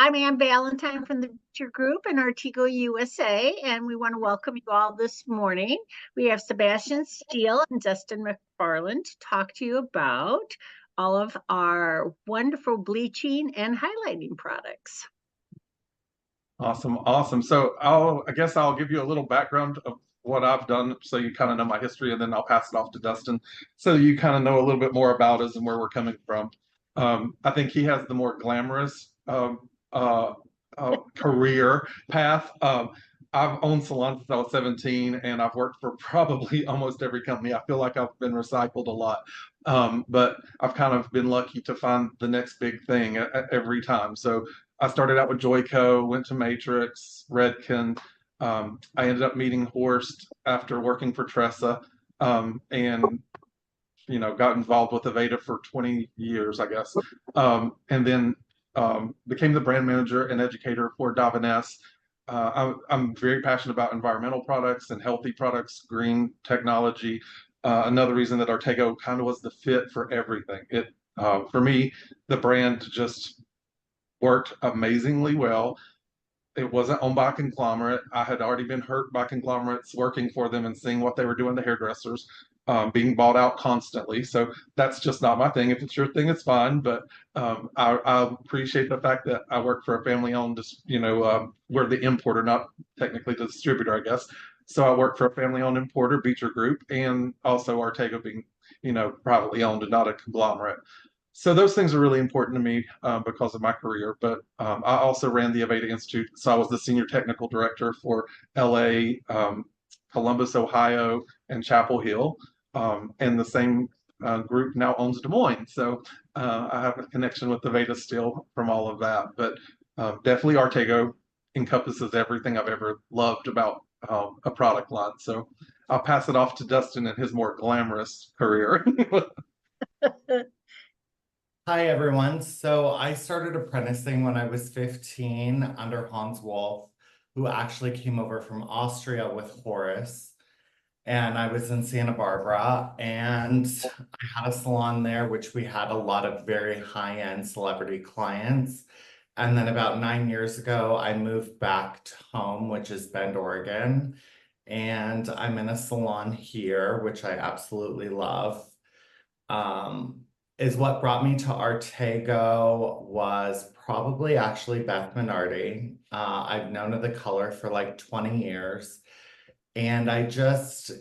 I'm Ann Valentine from the Venture Group in Artego, USA, and we want to welcome you all this morning. We have Sebastian Steele and Dustin McFarland to talk to you about all of our wonderful bleaching and highlighting products. Awesome. So I guess I'll give you a little background of what I've done so you kind of know my history, and then I'll pass it off to Dustin so you kind of know a little bit more about us and where we're coming from. I think he has the more glamorous uh, career path. I've owned salons since I was 17, and I've worked for probably almost every company. I feel like I've been recycled a lot, but I've kind of been lucky to find the next big thing every time. So I started out with Joico, went to Matrix, Redken. I ended up meeting Horst after working for Tressa, and got involved with Aveda for 20 years, I guess, and then became the brand manager and educator for Davines. I'm very passionate about environmental products and healthy products, green technology. Another reason that Artego kind of was the fit for everything. For me, the brand just worked amazingly well. It wasn't owned by a conglomerate. I had already been hurt by conglomerates working for them and seeing what they were doing to hairdressers, being bought out constantly. So that's just not my thing. If it's your thing, it's fine. But I appreciate the fact that I work for a family-owned, we're the importer, not technically the distributor, I guess. So I work for a family-owned importer, Beecher Group, and also Artego being, privately owned and not a conglomerate. So those things are really important to me because of my career. But I also ran the Aveda Institute, so I was the senior technical director for LA, Columbus, Ohio, and Chapel Hill. And the same group now owns Des Moines. So I have a connection with Aveda still from all of that. But definitely Artego encompasses everything I've ever loved about a product line. So I'll pass it off to Dustin and his more glamorous career. Hi, everyone. So I started apprenticing when I was 15 under Hans Wolf, who actually came over from Austria with Horace. And I was in Santa Barbara, and I had a salon there, which we had a lot of very high-end celebrity clients. And then about 9 years ago, I moved back to home, which is Bend, Oregon. And I'm in a salon here, which I absolutely love. Is what brought me to Artego was probably actually Beth Minardi. I've known of the color for like 20 years. And I just,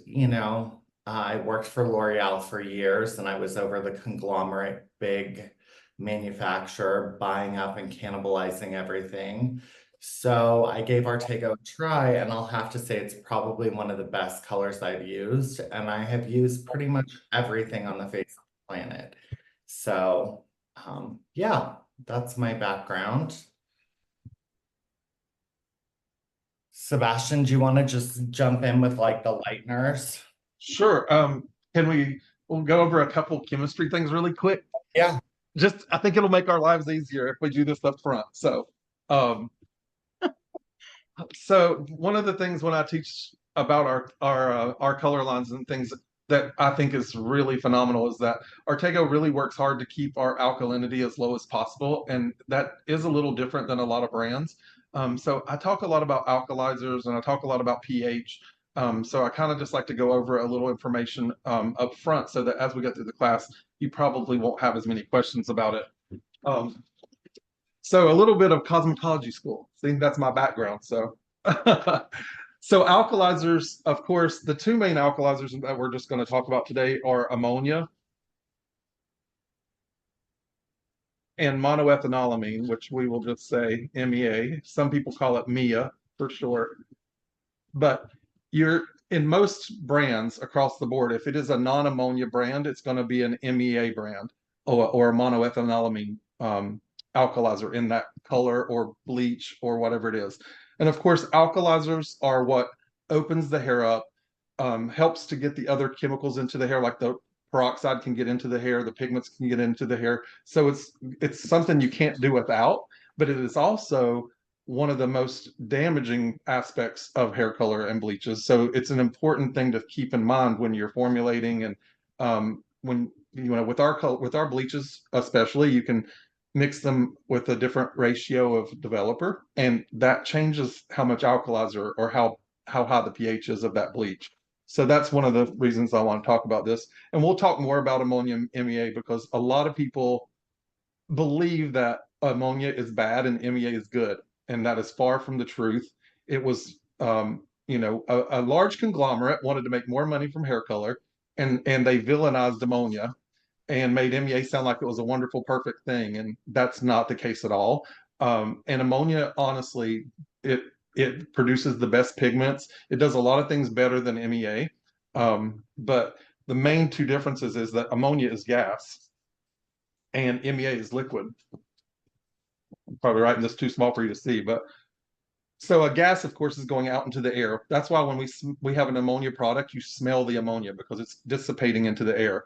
I worked for L'Oreal for years, and I was over the conglomerate big manufacturer buying up and cannibalizing everything. So I gave Artego a try, and I'll have to say it's probably one of the best colors I've used. And I have used pretty much everything on the face of the planet. So, yeah, that's my background. Sebastian, do you want to just jump in with like the lighteners? Sure. We'll go over a couple chemistry things really quick. Yeah. I think it'll make our lives easier if we do this up front. Um, so one of the things when I teach about our color lines and things that I think is really phenomenal is that Artego really works hard to keep our alkalinity as low as possible, and that is a little different than a lot of brands. So I talk a lot about alkalizers and I talk a lot about pH. So I kind of just like to go over a little information up front so that as we go through the class, you probably won't have as many questions about it. So a little bit of cosmetology school. See, that's my background. So so alkalizers, of course, the two main alkalizers that we're just going to talk about today are ammonia and monoethanolamine, which we will just say MEA. Some people call it MIA for short. But in most brands across the board, if it is a non-ammonia brand, it's going to be an MEA brand or a monoethanolamine alkalizer in that color or bleach or whatever it is. And of course, alkalizers are what opens the hair up, helps to get the other chemicals into the hair, like the peroxide can get into the hair, the pigments can get into the hair. So it's something you can't do without, but it is also one of the most damaging aspects of hair color and bleaches. So it's an important thing to keep in mind when you're formulating and when with our bleaches especially, you can mix them with a different ratio of developer, and that changes how much alkalizer or how high the pH is of that bleach. So that's one of the reasons I want to talk about this. And we'll talk more about ammonia MEA because a lot of people believe that ammonia is bad and MEA is good, and that is far from the truth. It was, a large conglomerate wanted to make more money from hair color, and they villainized ammonia and made MEA sound like it was a wonderful, perfect thing, and that's not the case at all. And ammonia, honestly, it produces the best pigments. It does a lot of things better than MEA, but the main two differences is that ammonia is gas and MEA is liquid. I'm probably writing this too small for you to see, but so a gas, of course, is going out into the air. That's why when we have an ammonia product, you smell the ammonia because it's dissipating into the air.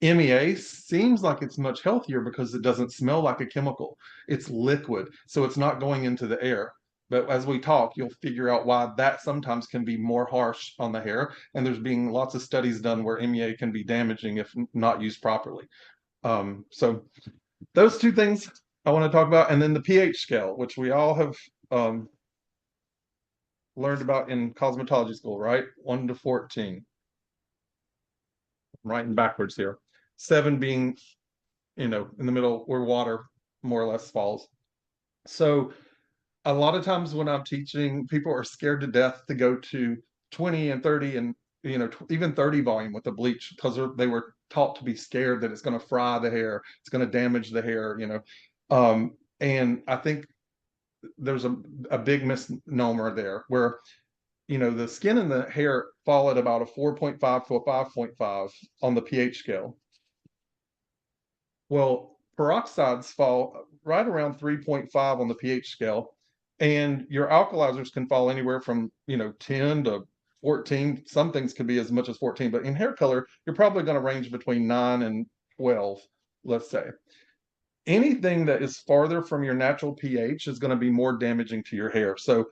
MEA seems like it's much healthier because it doesn't smell like a chemical. It's liquid, so it's not going into the air. But as we talk, you'll figure out why that sometimes can be more harsh on the hair. And there's been lots of studies done where MEA can be damaging if not used properly. So those two things I want to talk about, and then the pH scale, which we all have learned about in cosmetology school, right? 1 to 14. I'm writing backwards here. 7 being, in the middle where water more or less falls. So a lot of times when I'm teaching, people are scared to death to go to 20 and 30 and even 30 volume with the bleach because they were taught to be scared that it's going to fry the hair, it's going to damage the hair, and I think there's a big misnomer there where the skin and the hair fall at about a 4.5 to a 5.5 on the pH scale. Well, peroxides fall right around 3.5 on the pH scale, and your alkalizers can fall anywhere from 10 to 14. Some things could be as much as 14, but in hair color, you're probably going to range between 9 and 12, let's say. Anything that is farther from your natural pH is going to be more damaging to your hair. So,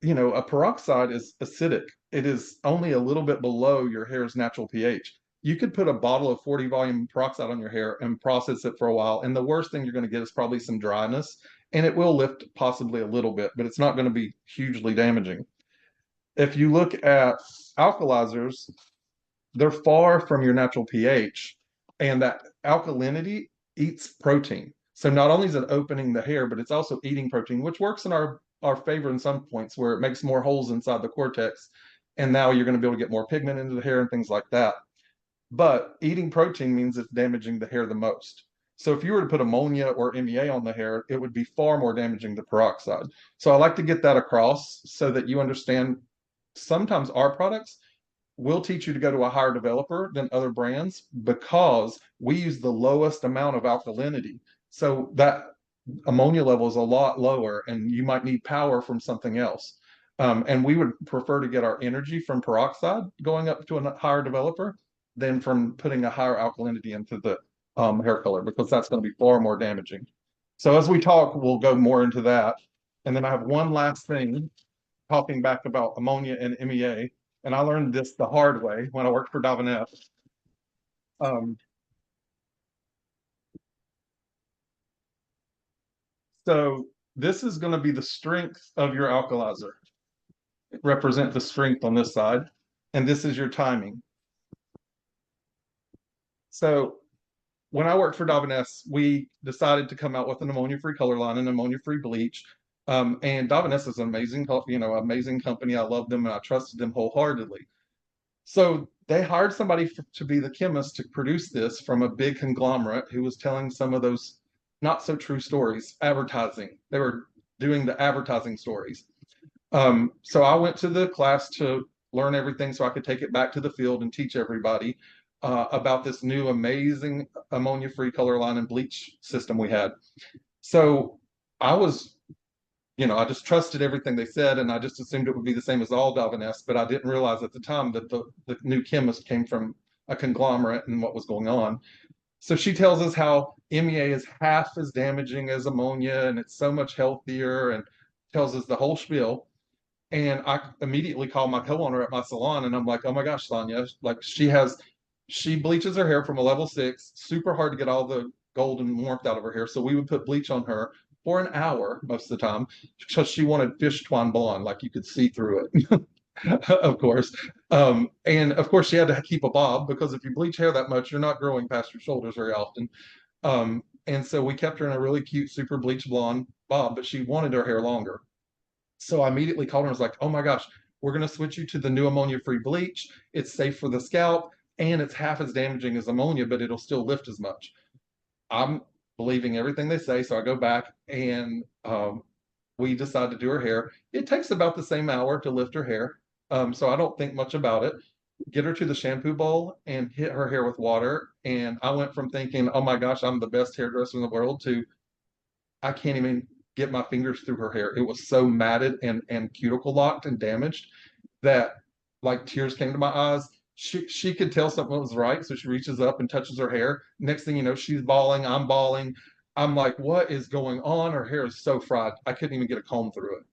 a peroxide is acidic. It is only a little bit below your hair's natural pH. You could put a bottle of 40 volume peroxide on your hair and process it for a while, and the worst thing you're going to get is probably some dryness, and it will lift possibly a little bit, but it's not going to be hugely damaging. If you look at alkalizers, they're far from your natural pH, and that alkalinity eats protein. So not only is it opening the hair, but it's also eating protein, which works in our favor in some points where it makes more holes inside the cortex. And now you're going to be able to get more pigment into the hair and things like that. But eating protein means it's damaging the hair the most. So if you were to put ammonia or MEA on the hair, it would be far more damaging than peroxide. So I like to get that across so that you understand sometimes our products will teach you to go to a higher developer than other brands because we use the lowest amount of alkalinity. So that ammonia level is a lot lower and you might need power from something else. And we would prefer to get our energy from peroxide going up to a higher developer than from putting a higher alkalinity into the hair color because that's going to be far more damaging. So as we talk, we'll go more into that. And then I have one last thing talking back about ammonia and MEA. And I learned this the hard way when I worked for Daveness. So this is going to be the strength of your alkalizer. Represent the strength on this side. And this is your timing. So when I worked for Daveness, we decided to come out with an ammonia-free color line and ammonia-free bleach. And Daveness is an amazing, amazing company. I love them and I trusted them wholeheartedly. So they hired somebody to be the chemist to produce this from a big conglomerate who was telling some of those not so true stories, advertising. They were doing the advertising stories. So I went to the class to learn everything so I could take it back to the field and teach everybody about this new amazing ammonia-free color line and bleach system we had. So I was, I just trusted everything they said, and I just assumed it would be the same as all Daveness, but I didn't realize at the time that the new chemist came from a conglomerate and what was going on. So she tells us how MEA is half as damaging as ammonia, and it's so much healthier, and tells us the whole spiel. And I immediately called my co-owner at my salon, and I'm like, oh my gosh, Sonia, like she bleaches her hair from a level 6, super hard to get all the golden warmth out of her hair. So we would put bleach on her for an hour most of the time because she wanted fish twine blonde, like you could see through it. Of course. And of course, she had to keep a bob because if you bleach hair that much, you're not growing past your shoulders very often. And so we kept her in a really cute, super bleach blonde bob, but she wanted her hair longer. So I immediately called her and was like, oh my gosh, we're going to switch you to the new ammonia-free bleach. It's safe for the scalp and it's half as damaging as ammonia, but it'll still lift as much. I'm believing everything they say. So I go back and we decide to do her hair. It takes about the same hour to lift her hair. So I don't think much about it. Get her to the shampoo bowl and hit her hair with water. And I went from thinking, oh my gosh, I'm the best hairdresser in the world to I can't even get my fingers through her hair. It was so matted and cuticle locked and damaged that like tears came to my eyes. She could tell something was right, so she reaches up and touches her hair. Next thing you know, she's bawling, I'm bawling. I'm like, what is going on? Her hair is so fried. I couldn't even get a comb through it.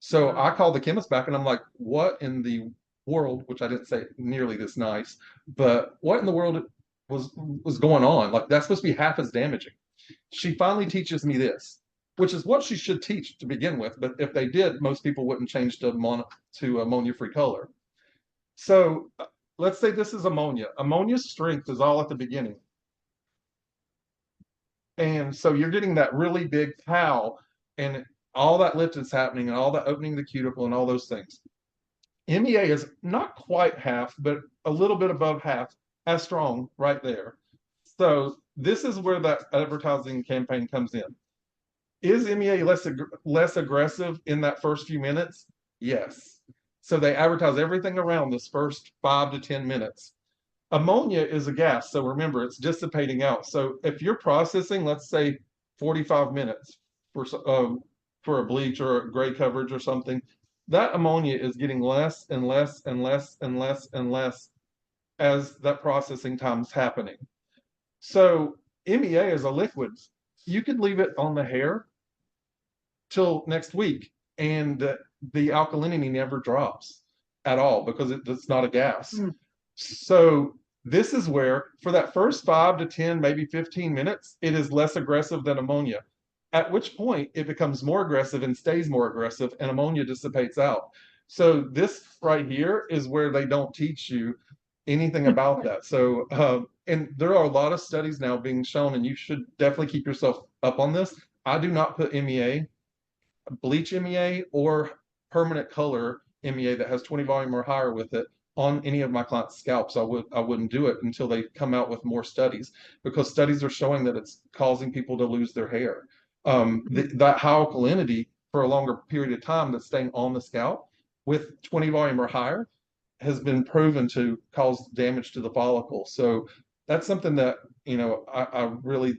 So I called the chemist back and I'm like, what in the world, which I didn't say nearly this nice, but what in the world was going on? Like that's supposed to be half as damaging. She finally teaches me this, which is what she should teach to begin with. But if they did, most people wouldn't change to ammonia-free color. So let's say this is ammonia. Ammonia's strength is all at the beginning. And so you're getting that really big pow and all that lift is happening and all that opening the cuticle and all those things. MEA is not quite half, but a little bit above half as strong right there. So this is where that advertising campaign comes in. Is MEA less aggressive in that first few minutes? Yes. So they advertise everything around this first 5 to 10 minutes. Ammonia is a gas, so remember, it's dissipating out. So if you're processing, let's say 45 minutes for a bleach or a gray coverage or something, that ammonia is getting less and less and less and less and less as that processing time is happening. So MEA is a liquid. You could leave it on the hair till next week and the alkalinity never drops at all because it's not a gas. So this is where for that first 5 to 10, maybe 15 minutes, it is less aggressive than ammonia, at which point it becomes more aggressive and stays more aggressive and ammonia dissipates out. So this right here is where they don't teach you anything about that. So, and there are a lot of studies now being shown, and you should definitely keep yourself up on this. I do not put MEA, bleach MEA, or permanent color MEA that has 20 volume or higher with it on any of my clients' scalps. I wouldn't do it until they come out with more studies, because studies are showing that it's causing people to lose their hair. That high alkalinity for a longer period of time that's staying on the scalp with 20 volume or higher has been proven to cause damage to the follicle. So that's something that, you know, I really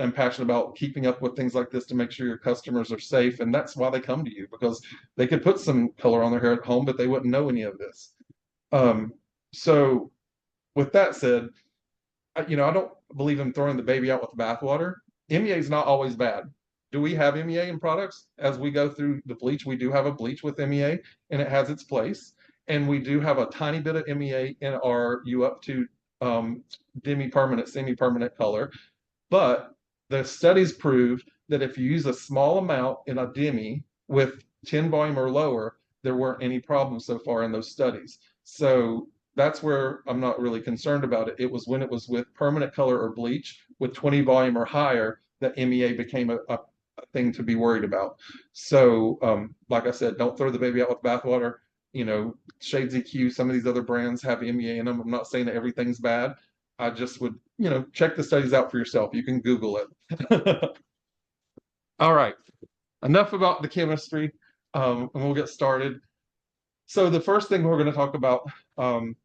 am passionate about, keeping up with things like this to make sure your customers are safe. And that's why they come to you, because they could put some color on their hair at home, but they wouldn't know any of this. So with that said, you know, I don't believe in throwing the baby out with the bathwater. MEA is not always bad. Do we have MEA in products? As we go through the bleach, we do have a bleach with MEA, and it has its place. And we do have a tiny bit of MEA in our up to demi-permanent, semi-permanent color. But the studies prove that if you use a small amount in a demi with 10 volume or lower, there weren't any problems so far in those studies. So that's where I'm not really concerned about it. It was when it was with permanent color or bleach with 20 volume or higher that MEA became a thing to be worried about. So like I said, don't throw the baby out with bathwater. You know, Shades EQ, some of these other brands have MEA in them. I'm not saying that everything's bad. I just would, you know, check the studies out for yourself. You can Google it. All right, enough about the chemistry, and we'll get started. So the first thing we're going to talk about, I'm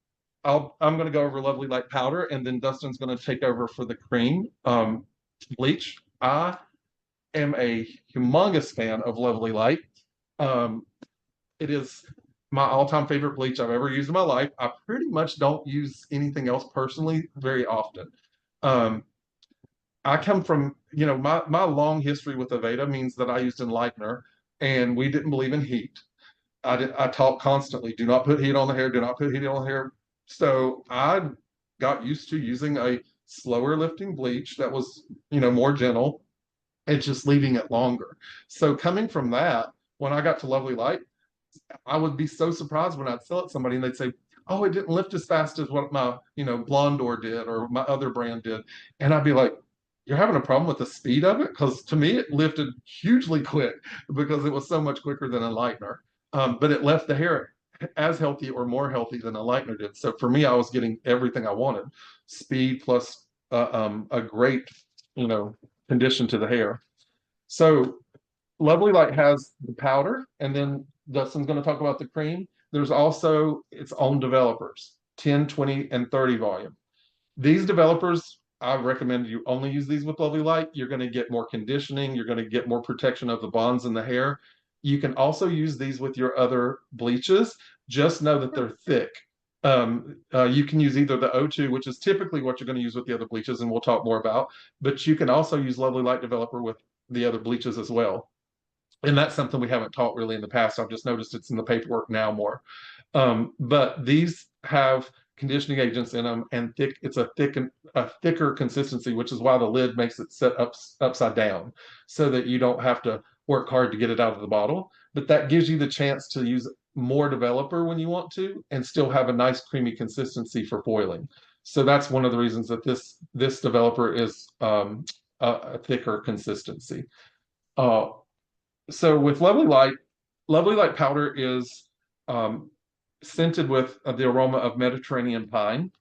going to go over Lovely Light powder, and then Dustin's going to take over for the cream. Bleach. I am a humongous fan of Lovely Light. It is my all-time favorite bleach I've ever used in my life. I pretty much don't use anything else personally very often. I come from, you know, my long history with Aveda means that I used Enlightener, and we didn't believe in heat. I taught constantly, do not put heat on the hair, do not put heat on the hair. So I got used to using a slower lifting bleach that was, more gentle. It's just leaving it longer. So coming from that, when I got to Lovely Light, I would be so surprised when I'd sell it to somebody and they'd say, "Oh, it didn't lift as fast as what my, Blondor did or my other brand did." And I'd be like, "You're having a problem with the speed of it?" Because to me, it lifted hugely quick because it was so much quicker than a lightener. But it left the hair as healthy or more healthy than a lightener did. So for me, I was getting everything I wanted: speed plus a great, condition to the hair. So Lovely Light has the powder, and then Dustin's going to talk about the cream. There's also its own developers, 10, 20, and 30 volume. These developers, I recommend you only use these with Lovely Light. You're going to get more conditioning. You're going to get more protection of the bonds in the hair. You can also use these with your other bleaches. Just know that they're thick. You can use either the O2, which is typically what you're going to use with the other bleaches, and we'll talk more about, but you can also use Lovely Light Developer with the other bleaches as well. And that's something we haven't taught really in the past. I've just noticed it's in the paperwork now more. But these have conditioning agents in them, and it's a thicker consistency, which is why the lid makes it set upside down, so that you don't have to work hard to get it out of the bottle. But that gives you the chance to use more developer when you want to, and still have a nice creamy consistency for foiling. So that's one of the reasons that this developer is a thicker consistency. So with Lovely Light powder is scented with the aroma of Mediterranean pine.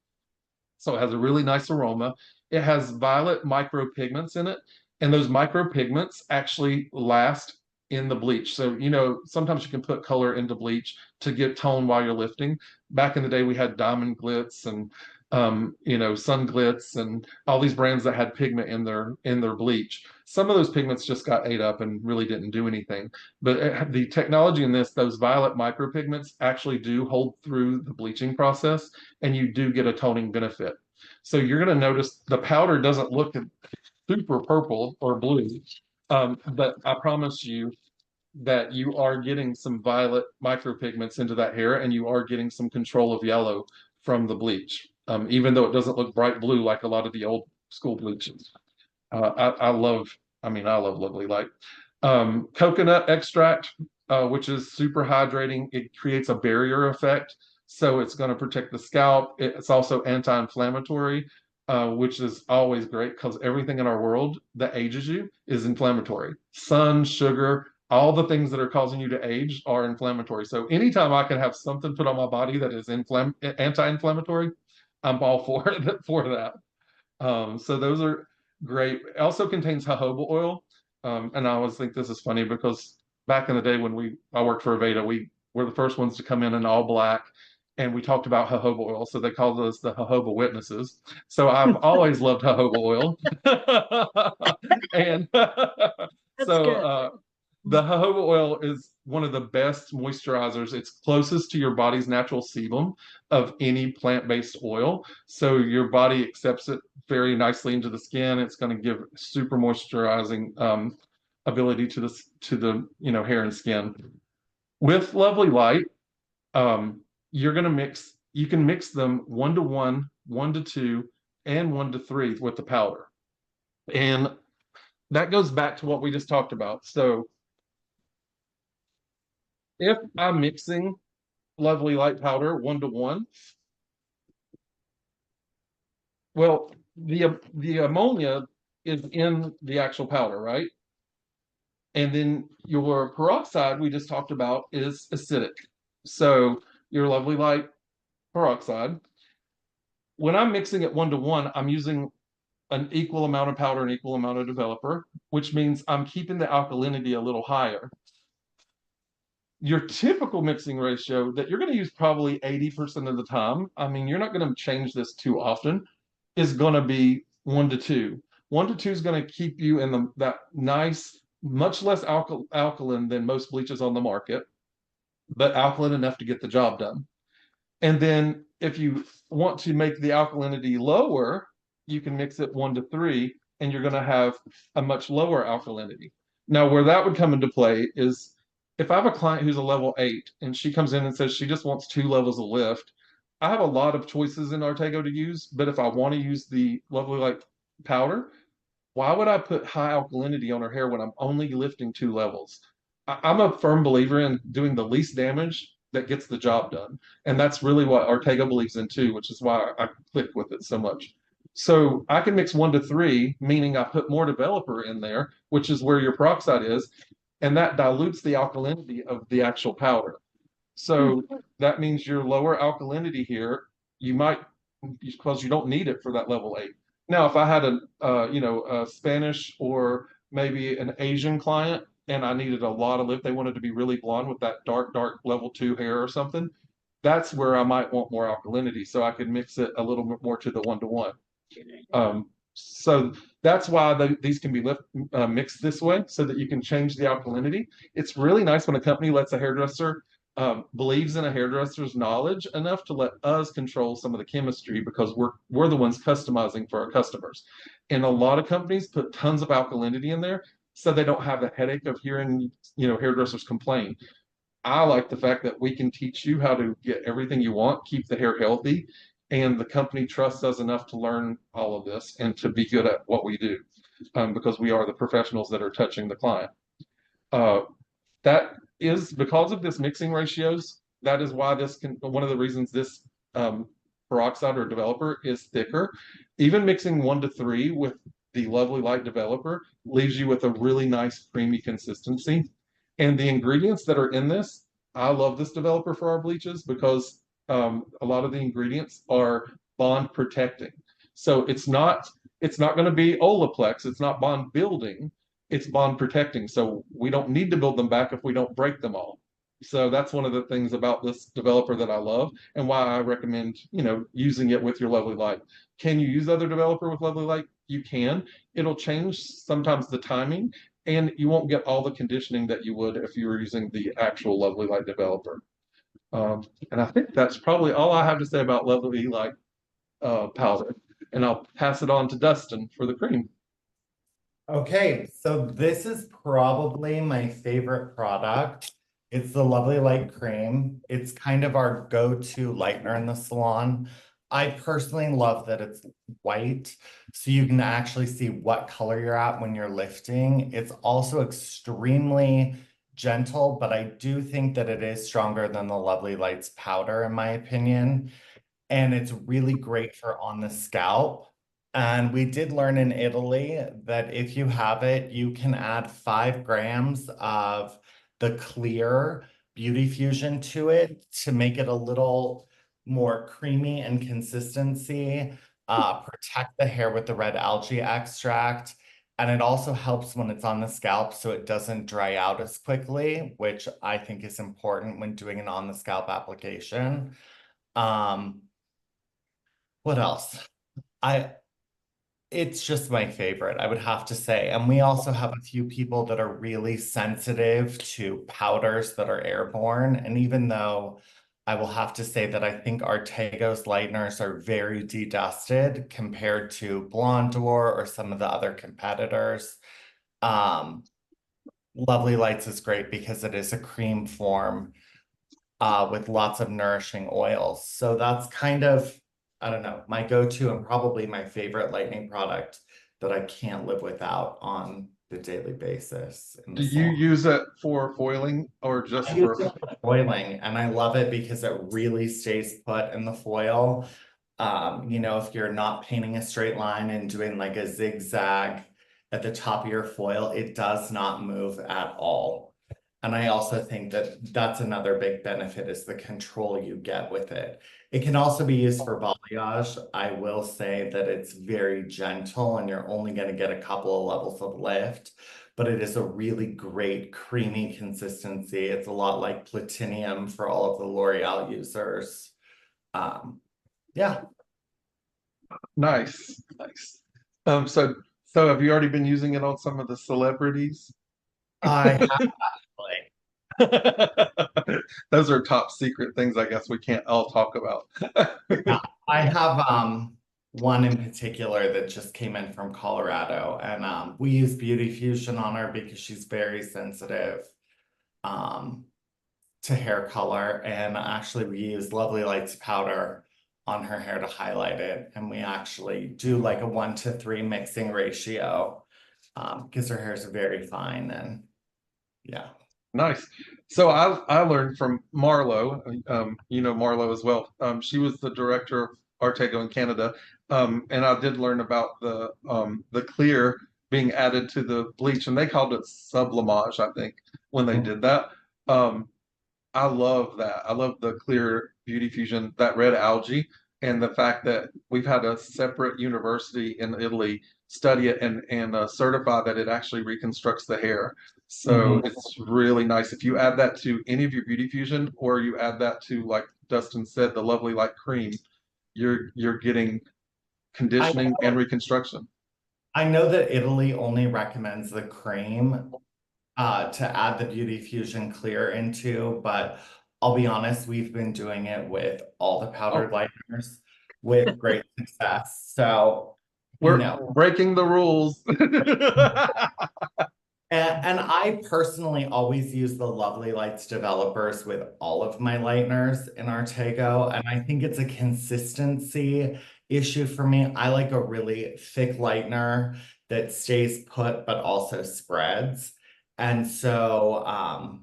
So it has a really nice aroma. It has violet micropigments in it, and those micropigments actually last in the bleach. So, sometimes you can put color into bleach to get tone while you're lifting. Back in the day, we had Diamond Glitz and Sun Glitz and all these brands that had pigment in their bleach. Some of those pigments just got ate up and really didn't do anything. But the technology in those violet micropigments actually do hold through the bleaching process, and you do get a toning benefit. So you're going to notice the powder doesn't look super purple or blue, but I promise you that you are getting some violet micropigments into that hair, and you are getting some control of yellow from the bleach, even though it doesn't look bright blue like a lot of the old school bleaches. I love Lovely Light. Coconut extract, which is super hydrating. It creates a barrier effect, so it's going to protect the scalp. It's also anti-inflammatory, which is always great because everything in our world that ages you is inflammatory. Sun, sugar, all the things that are causing you to age are inflammatory. So anytime I can have something put on my body that is anti-inflammatory, I'm all for that. So those are great. It also contains jojoba oil. And I always think this is funny because back in the day when I worked for Aveda, we were the first ones to come in all black, and we talked about jojoba oil. So they called us the jojoba witnesses. So I've always loved jojoba oil. And so the jojoba oil is one of the best moisturizers. It's closest to your body's natural sebum of any plant-based oil. So your body accepts it very nicely into the skin. It's going to give super moisturizing ability to the hair and skin. With Lovely Light, you can mix them 1-to-1, 1-to-2, and 1-to-3 with the powder. And that goes back to what we just talked about. So if I'm mixing Lovely Light powder 1-to-1, well, the ammonia is in the actual powder, right? And then your peroxide we just talked about is acidic. So your Lovely Light peroxide, when I'm mixing it 1-to-1, I'm using an equal amount of powder and equal amount of developer, which means I'm keeping the alkalinity a little higher. Your typical mixing ratio that you're going to use probably 80% of the time, I mean, you're not going to change this too often, is going to be 1-to-2. 1-to-2 is going to keep you in that nice, much less alkaline than most bleaches on the market, but alkaline enough to get the job done. And then if you want to make the alkalinity lower, you can mix it 1-to-3, and you're going to have a much lower alkalinity. Now, where that would come into play is if I have a client who's a level 8 and she comes in and says she just wants 2 levels of lift, I have a lot of choices in Artego to use, but if I want to use the Lovely Light powder, why would I put high alkalinity on her hair when I'm only lifting 2 levels? I'm a firm believer in doing the least damage that gets the job done. And that's really what Artego believes in too, which is why I click with it so much. So I can mix 1 to 3, meaning I put more developer in there, which is where your peroxide is, and that dilutes the alkalinity of the actual powder. So that means your lower alkalinity here, you might, because you don't need it for that level 8. Now, if I had a Spanish or maybe an Asian client and I needed a lot of lift, they wanted to be really blonde with that dark level 2 hair or something, that's where I might want more alkalinity. So I could mix it a little bit more to the 1 to 1. So that's why these can be mixed this way so that you can change the alkalinity. It's really nice when a company lets a hairdresser believes in a hairdresser's knowledge enough to let us control some of the chemistry because we're the ones customizing for our customers. And a lot of companies put tons of alkalinity in there so they don't have the headache of hearing, hairdressers complain. I like the fact that we can teach you how to get everything you want, keep the hair healthy, and the company trusts us enough to learn all of this and to be good at what we do, because we are the professionals that are touching the client. That is because of this mixing ratios. That is why one of the reasons this peroxide or developer is thicker. Even mixing 1 to 3 with the Lovely Light developer leaves you with a really nice creamy consistency. And the ingredients that are in this, I love this developer for our bleaches because a lot of the ingredients are bond protecting. So it's not going to be Olaplex. It's not bond building. It's bond protecting. So we don't need to build them back if we don't break them all. So that's one of the things about this developer that I love and why I recommend, using it with your Lovely Light. Can you use other developer with Lovely Light? You can. It'll change sometimes the timing and you won't get all the conditioning that you would if you were using the actual Lovely Light developer. And I think that's probably all I have to say about Lovely Light powder. And I'll pass it on to Dustin for the cream. Okay, so this is probably my favorite product. It's the Lovely Light Cream. It's kind of our go-to lightener in the salon. I personally love that it's white, so you can actually see what color you're at when you're lifting. It's also extremely gentle, but I do think that it is stronger than the Lovely Lights powder, in my opinion. And it's really great for on the scalp. And we did learn in Italy that if you have it, you can add 5 grams of the clear Beauty Fusion to it to make it a little more creamy in consistency, protect the hair with the red algae extract. And it also helps when it's on the scalp so it doesn't dry out as quickly, which I think is important when doing an on the scalp application. What else? It's just my favorite, I would have to say. And we also have a few people that are really sensitive to powders that are airborne. And even though I will have to say that I think Artego's lighteners are very dedusted compared to Blondor or some of the other competitors. Lovely Lights is great because it is a cream form with lots of nourishing oils. So that's kind of, I don't know, my go-to and probably my favorite lightening product that I can't live without on the daily basis. Do you use it for foiling or just for foiling? And I love it because it really stays put in the foil. If you're not painting a straight line and doing like a zigzag at the top of your foil, it does not move at all. And I also think that that's another big benefit is the control you get with it. It can also be used for balayage. I will say that it's very gentle and you're only going to get a couple of levels of lift, but it is a really great creamy consistency. It's a lot like Platinum for all of the L'Oreal users. Yeah. Nice. So have you already been using it on some of the celebrities? I have actually. Those are top secret things I guess we can't all talk about. Yeah, I have one in particular that just came in from Colorado, and we use Beauty Fusion on her because she's very sensitive to hair color, and actually we use Lovely Lights powder on her hair to highlight it. And we actually do like a 1-to-3 mixing ratio because her hair is very fine and yeah. Nice. So I learned from Marlo, you know Marlo as well. She was the director of Artego in Canada, and I did learn about the clear being added to the bleach, and they called it sublimage, I think, when they did that. Um, I love that. I love the clear beauty fusion, that red algae, and the fact that we've had a separate university in Italy study it and certify that it actually reconstructs the hair. So it's really nice. If you add that to any of your beauty fusion, or you add that to, like Dustin said, the Lovely Light cream, you're getting conditioning and reconstruction. I know that Italy only recommends the cream to add the Beauty Fusion Clear into, but I'll be honest, we've been doing it with all the powdered lighteners with great success. So, We're breaking the rules. And I personally always use the Lovely Lights developers with all of my lighteners in Artego, and I think it's a consistency issue for me. I like a really thick lightener that stays put but also spreads. And so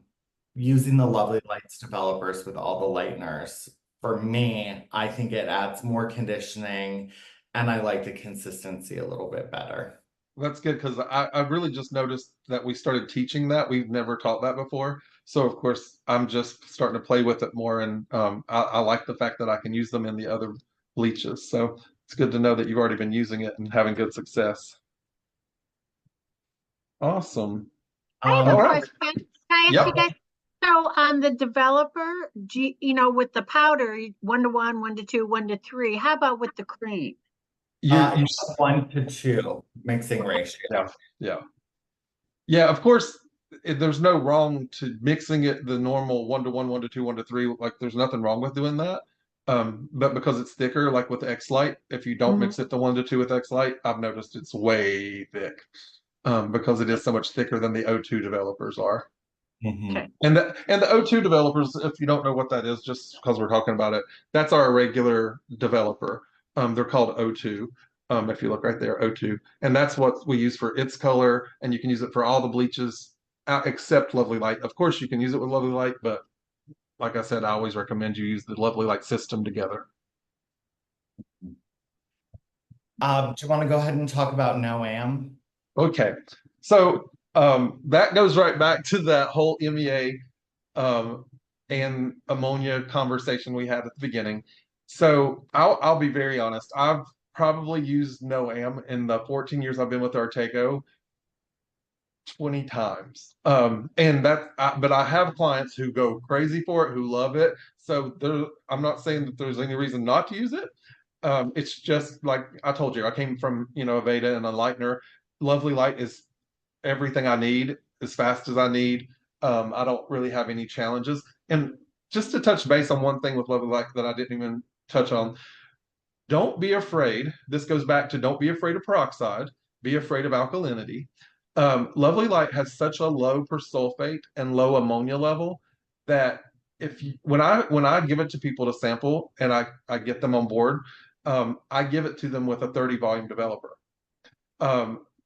using the Lovely Lights developers with all the lighteners, for me, I think it adds more conditioning and I like the consistency a little bit better. That's good because I really just noticed that we started teaching that. We've never taught that before. So of course I'm just starting to play with it more, and I like the fact that I can use them in the other bleaches. So it's good to know that you've already been using it and having good success. Awesome. I have All a right. question. Can I ask Yep. you guys? So on the developer, with the powder, 1-to-1, 1-to-2, 1-to-3, how about with the cream? It's 1-to-2 mixing ratio. Yeah, of course, there's no wrong to mixing it the normal 1-to-1, 1-to-2, 1-to-3. Like there's nothing wrong with doing that. But because it's thicker, like with the X Light, if you don't mix it to 1-to-2 with X Light, I've noticed it's way thick. Because it is so much thicker than the O2 developers are. Okay. And the O2 developers, if you don't know what that is, just because we're talking about it, that's our regular developer. They're called O2. If you look right there, O2, and that's what we use for its color, and you can use it for all the bleaches except Lovely Light. Of course, you can use it with Lovely Light, but like I said, I always recommend you use the Lovely Light system together. Do you want to go ahead and talk about NOAM? Okay, so that goes right back to that whole MEA and ammonia conversation we had at the beginning. So I'll be very honest. I've probably used NOAM in the 14 years I've been with Artego 20 times. But I have clients who go crazy for it, who love it. So I'm not saying that there's any reason not to use it. It's just like I told you, I came from, a Veda and a lightener. Lovely Light is everything I need as fast as I need. I don't really have any challenges. And just to touch base on one thing with Lovely Light that I didn't even touch on, don't be afraid. This goes back to don't be afraid of peroxide, be afraid of alkalinity. Lovely Light has such a low persulfate and low ammonia level that when I give it to people to sample and I get them on board, I give it to them with a 30 volume developer.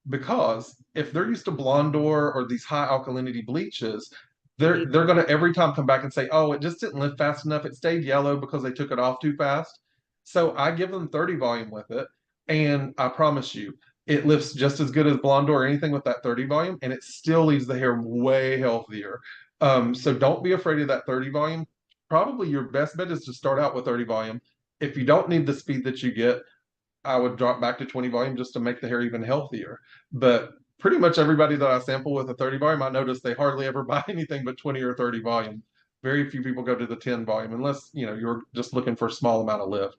Because if they're used to Blondor or these high alkalinity bleaches, they're going to every time come back and say, oh, it just didn't lift fast enough. It stayed yellow because they took it off too fast. So I give them 30 volume with it, and I promise you, it lifts just as good as Blondor or anything with that 30 volume, and it still leaves the hair way healthier. So don't be afraid of that 30 volume. Probably your best bet is to start out with 30 volume. If you don't need the speed that you get, I would drop back to 20 volume just to make the hair even healthier. But pretty much everybody that I sample with a 30 volume, I notice they hardly ever buy anything but 20 or 30 volume. Very few people go to the 10 volume unless, you're just looking for a small amount of lift.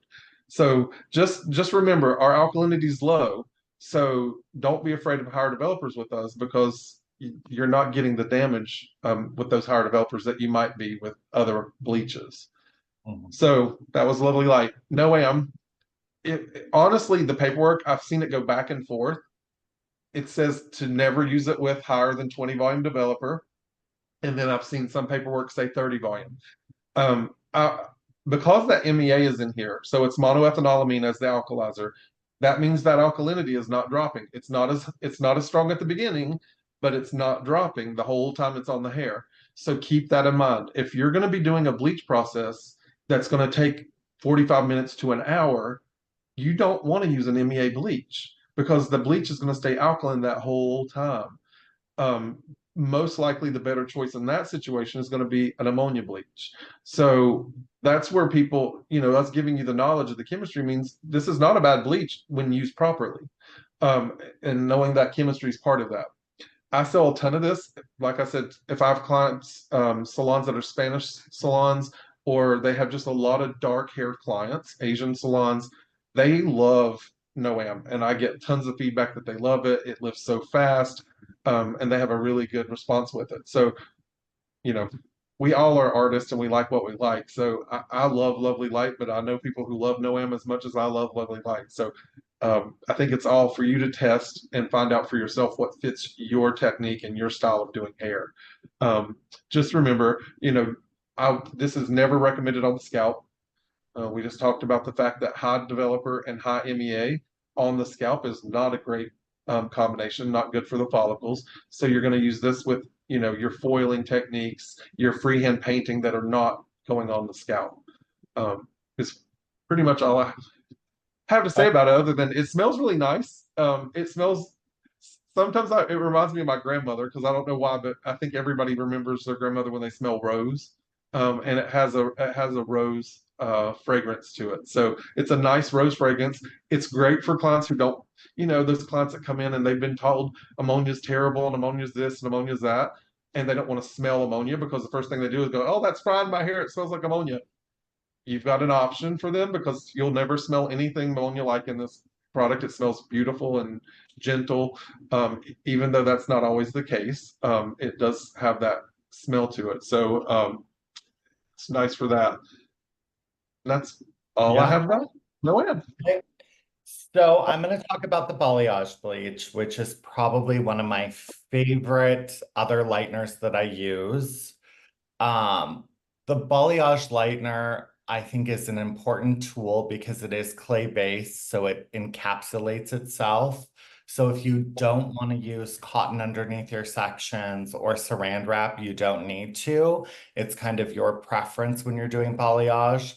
So just remember our alkalinity is low. So don't be afraid of higher developers with us because you're not getting the damage with those higher developers that you might be with other bleaches. So that was Lovely Light. NOAM. Honestly, the paperwork, I've seen it go back and forth. It says to never use it with higher than 20 volume developer. And then I've seen some paperwork say 30 volume. because that MEA is in here, so it's monoethanolamine as the alkalizer. That means that alkalinity is not dropping. It's not as strong at the beginning, but it's not dropping the whole time it's on the hair. So keep that in mind. If you're going to be doing a bleach process that's going to take 45 minutes to an hour, you don't want to use an MEA bleach because the bleach is going to stay alkaline that whole time. Um, Most likely the better choice in that situation is going to be an ammonia bleach. So that's where people, us giving you the knowledge of the chemistry means this is not a bad bleach when used properly. And knowing that chemistry is part of that. I sell a ton of this. Like I said, if I have clients, salons that are Spanish salons, or they have just a lot of dark haired clients, Asian salons, they love Noam. And I get tons of feedback that they love it. It lifts so fast. And they have a really good response with it. So, you know, we all are artists and we like what we like. So I love Lovely Light, but I know people who love Noam as much as I love Lovely Light. So I think it's all for you to test and find out for yourself what fits your technique and your style of doing hair. Just remember, this is never recommended on the scalp. We just talked about the fact that high developer and high MEA on the scalp is not a great combination, not good for the follicles. So you're going to use this with, your foiling techniques, your freehand painting that are not going on the scalp. Is pretty much all I have to say about it, other than it smells really nice. It smells sometimes it reminds me of my grandmother because I don't know why, but I think everybody remembers their grandmother when they smell rose. And it has a rose fragrance to it. So it's a nice rose fragrance. It's great for clients who don't, those clients that come in and they've been told ammonia's terrible and ammonia's this and ammonia's that, and they don't want to smell ammonia because the first thing they do is go, oh, that's frying my hair. It smells like ammonia. You've got an option for them because you'll never smell anything ammonia like in this product. It smells beautiful and gentle, even though that's not always the case. It does have that smell to it. So it's nice for that. That's all I have about no end. So I'm going to talk about the balayage bleach, which is probably one of my favorite other lighteners that I use. The balayage lightener, I think, is an important tool because it is clay-based, so it encapsulates itself. So if you don't want to use cotton underneath your sections or saran wrap, you don't need to. It's kind of your preference when you're doing balayage.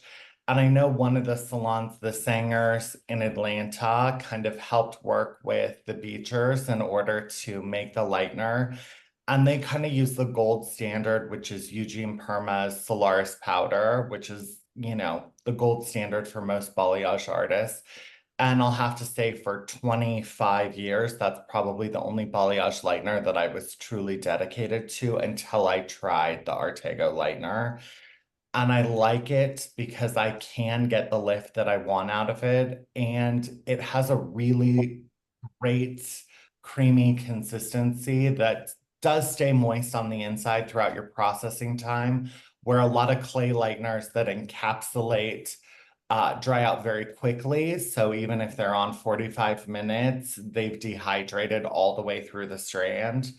And I know one of the salons, the Sangers in Atlanta, kind of helped work with the Beechers in order to make the lightener. And they kind of use the gold standard, which is Eugene Perma's Solaris powder, which is, the gold standard for most balayage artists. And I'll have to say for 25 years, that's probably the only balayage lightener that I was truly dedicated to until I tried the Artego lightener. And I like it because I can get the lift that I want out of it. And it has a really great creamy consistency that does stay moist on the inside throughout your processing time, where a lot of clay lighteners that encapsulate dry out very quickly. So even if they're on 45 minutes, they've dehydrated all the way through the strand.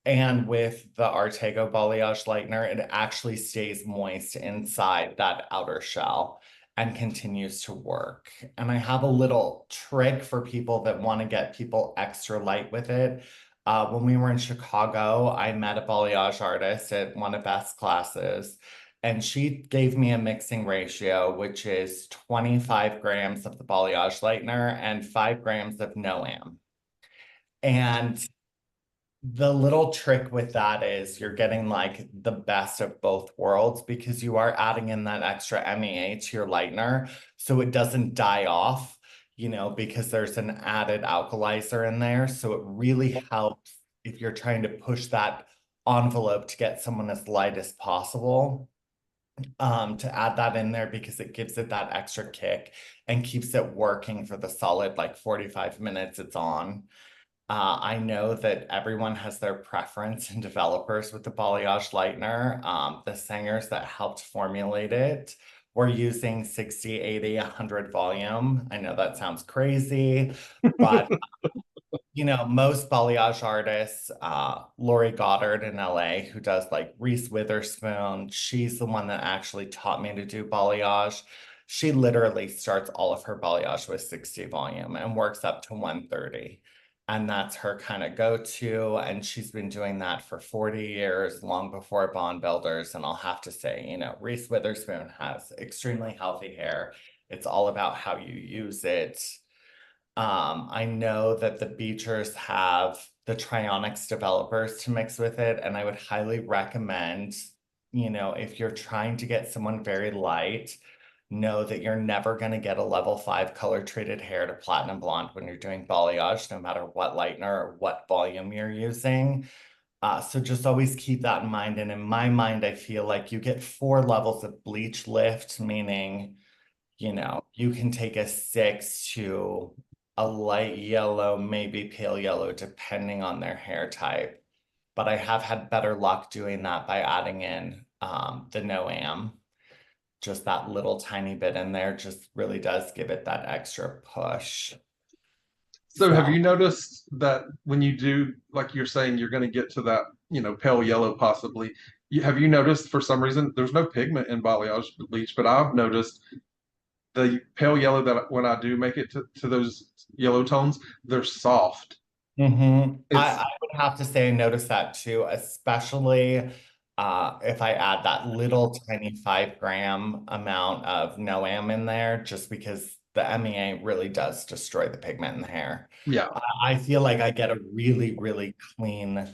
And with the Artego balayage lightener, it actually stays moist inside that outer shell and continues to work. And I have a little trick for people that want to get people extra light with it. When we were in Chicago, I met a balayage artist at one of Beth's classes, and she gave me a mixing ratio, which is 25 grams of the balayage lightener and 5 grams of Noam. And the little trick with that is you're getting like the best of both worlds because you are adding in that extra MEA to your lightener so it doesn't die off, because there's an added alkalizer in there. So it really helps if you're trying to push that envelope to get someone as light as possible, to add that in there because it gives it that extra kick and keeps it working for the solid like 45 minutes it's on. I know that everyone has their preference and developers with the balayage lightener. The singers that helped formulate it were using 60, 80, 100 volume. I know that sounds crazy, but you know, most balayage artists, Lori Goddard in LA, who does like Reese Witherspoon, she's the one that actually taught me to do balayage. She literally starts all of her balayage with 60 volume and works up to 130. And that's her kind of go-to. And she's been doing that for 40 years, long before Bond Builders. And I'll have to say, you know, Reese Witherspoon has extremely healthy hair. It's all about how you use it. I know that the Beechers have the Trionics developers to mix with it, and I would highly recommend, you know, if you're trying to get someone very light, know that you're never going to get a level 5 color treated hair to platinum blonde when you're doing balayage, no matter what lightener or what volume you're using. So just always keep that in mind. And in my mind, I feel like you get 4 levels of bleach lift, meaning, you know, you can take a 6 to a light yellow, maybe pale yellow, depending on their hair type. But I have had better luck doing that by adding in the No-Am. Just that little tiny bit in there just really does give it that extra push. So have you noticed that when you do, like you're saying, you're going to get to that, you know, pale yellow possibly. Have you noticed for some reason there's no pigment in balayage bleach, but I've noticed the pale yellow that when I do make it to those yellow tones, they're soft. I would have to say I noticed that too, especially if I add that little tiny 5-gram amount of No-Am in there, just because the MEA really does destroy the pigment in the hair. Yeah. I feel like I get a really, really clean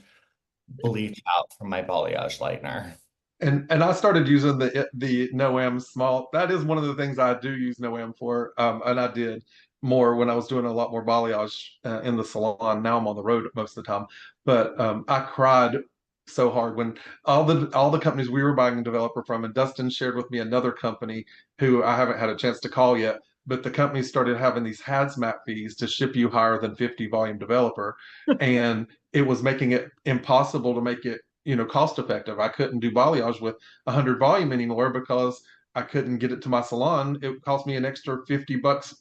bleach out from my balayage lightener. And I started using the No-Am small. That is one of the things I do use No-Am for. And I did more when I was doing a lot more balayage in the salon. Now I'm on the road most of the time. But I cried so hard when all the companies we were buying a developer from, and Dustin shared with me another company who I haven't had a chance to call yet. But the company started having these hazmat fees to ship you higher than 50 volume developer, and it was making it impossible to make it, you know, cost effective. I couldn't do balayage with 100 volume anymore because I couldn't get it to my salon. It cost me an extra $50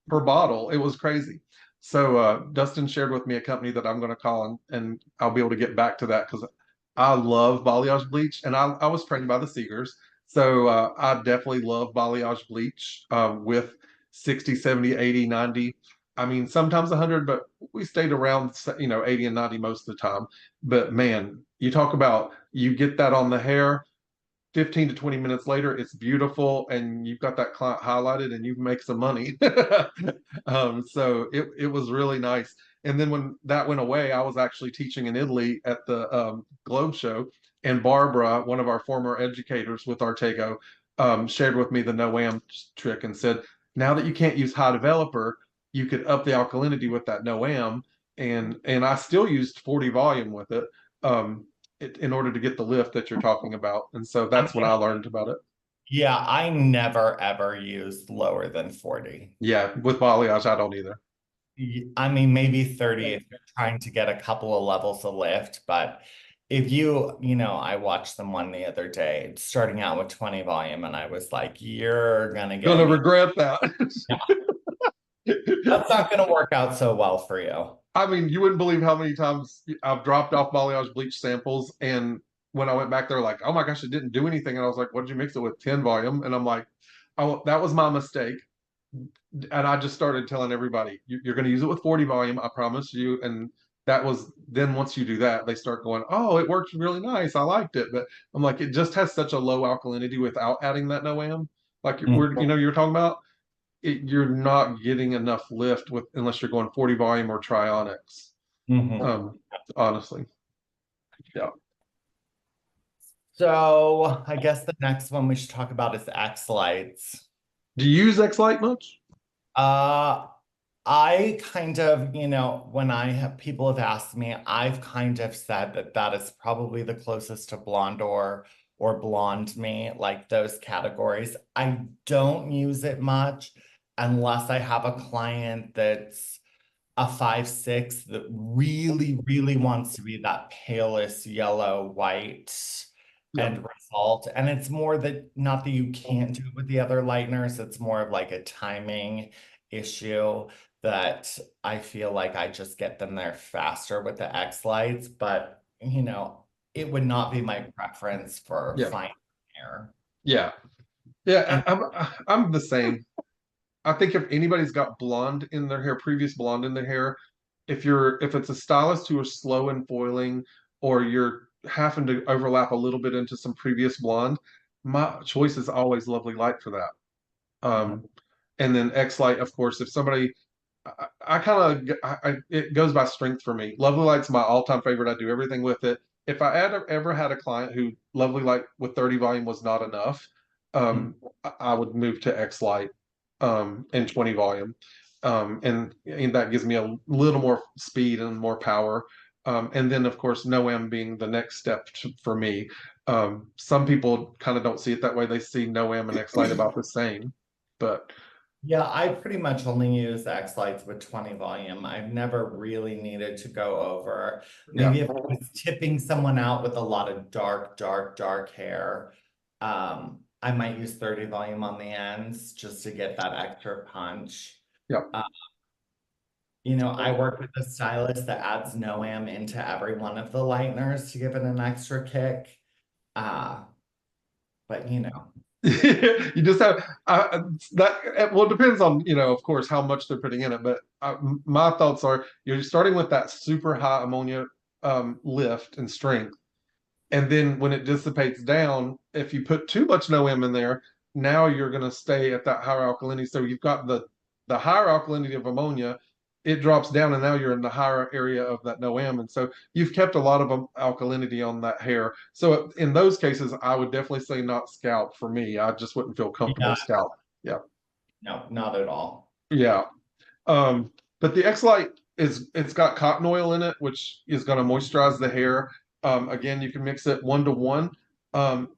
per bottle. It was crazy. So Dustin shared with me a company that I'm going to call, and I'll be able to get back to that because I love balayage bleach, and I was trained by the Seegers. So I definitely love balayage bleach with 60, 70, 80, 90. I mean, sometimes 100, but we stayed around, you know, 80 and 90 most of the time. But man, you talk about you get that on the hair, 15 to 20 minutes later, it's beautiful, and you've got that client highlighted and you make some money. So it was really nice. And then when that went away, I was actually teaching in Italy at the Globe Show, and Barbara, one of our former educators with Artego, shared with me the No-Am trick and said, now that you can't use high developer, you could up the alkalinity with that No-Am, and I still used 40 volume with it. In order to get the lift that you're talking about. And so that's when I learned about it. Yeah, I never ever used lower than 40. Yeah, with balayage, I don't either. I mean, maybe 30 if you're trying to get a couple of levels of lift, but if you know, I watched them one the other day, starting out with 20 volume, and I was like, you're gonna get Gonna regret that. That's not gonna work out so well for you. I mean, you wouldn't believe how many times I've dropped off balayage bleach samples, and when I went back, they're like, "Oh my gosh, it didn't do anything." And I was like, "What did you mix it with? 10 volume?" And I'm like, "Oh, that was my mistake." And I just started telling everybody, "You're going to use it with 40 volume, I promise you." And that was then once you do that, they start going, "Oh, it worked really nice. I liked it." But I'm like, it just has such a low alkalinity without adding that No-Am. Like we're, you know, you're talking about you're not getting enough lift with unless you're going 40 volume or Trionics. Honestly. Yeah. So I guess the next one we should talk about is X lights. Do you use X-Light much? I kind of, you know, when people have asked me, I've kind of said that that is probably the closest to Blonde or Blonde Me, like those categories. I don't use it much unless I have a client that's a 5'6" that really, really wants to be that palest yellow white end result. And it's more that not that you can't do it with the other lighteners, it's more of like a timing issue that I feel like I just get them there faster with the X lights, but you know, it would not be my preference for Yeah. fine hair. Yeah. Yeah. And I'm the same. I think if anybody's got blonde in their hair, previous blonde in their hair, if it's a stylist who is slow in foiling, or you're having to overlap a little bit into some previous blonde, my choice is always Lovely Light for that. And then X Light, of course, if somebody, I kind of, it goes by strength for me. Lovely Light's my all-time favorite. I do everything with it. If I had ever had a client who Lovely Light with 30 volume was not enough, I would move to X Light and 20 volume. And that gives me a little more speed and more power. And then, of course, No-M being the next step for me. Some people kind of don't see it that way. They see No-M and X Light about the same. But yeah, I pretty much only use X lights with 20 volume. I've never really needed to go over. Maybe if I was tipping someone out with a lot of dark hair, I might use 30 volume on the ends just to get that extra punch. Yeah. You know, I work with a stylist that adds No-M into every one of the lighteners to give it an extra kick. But you know. You just have that. Well, it depends on, of course, how much they're putting in it. But my thoughts are, you're starting with that super high ammonia lift and strength, and then when it dissipates down, if you put too much No-M in there, now you're going to stay at that higher alkalinity. So you've got the higher alkalinity of ammonia, it drops down, and now you're in the higher area of that No-M, and so you've kept a lot of alkalinity on that hair. So in those cases, I would definitely say not scalp for me. I just wouldn't feel comfortable scalp. Yeah. No, not at all. Yeah. But the X-Light it's got cotton oil in it, which is going to moisturize the hair. Again, you can mix it 1-to-1.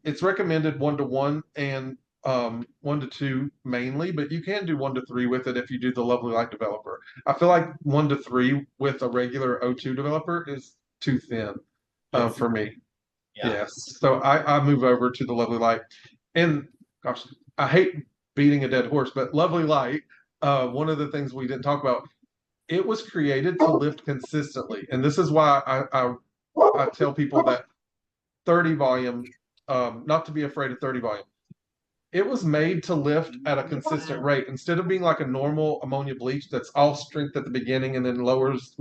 It's recommended 1-to-1 and 1-to-2 mainly, but you can do 1-to-3 with it if you do the Lovely Light developer. I feel like 1-to-3 with a regular O2 developer is too thin for me. Yeah. Yes. So I move over to the Lovely Light. And gosh, I hate beating a dead horse, but Lovely Light, one of the things we didn't talk about, it was created to lift consistently. And this is why I tell people that 30 volume, not to be afraid of 30 volume. It was made to lift at a consistent rate. Instead of being like a normal ammonia bleach that's all strength at the beginning and then lowers.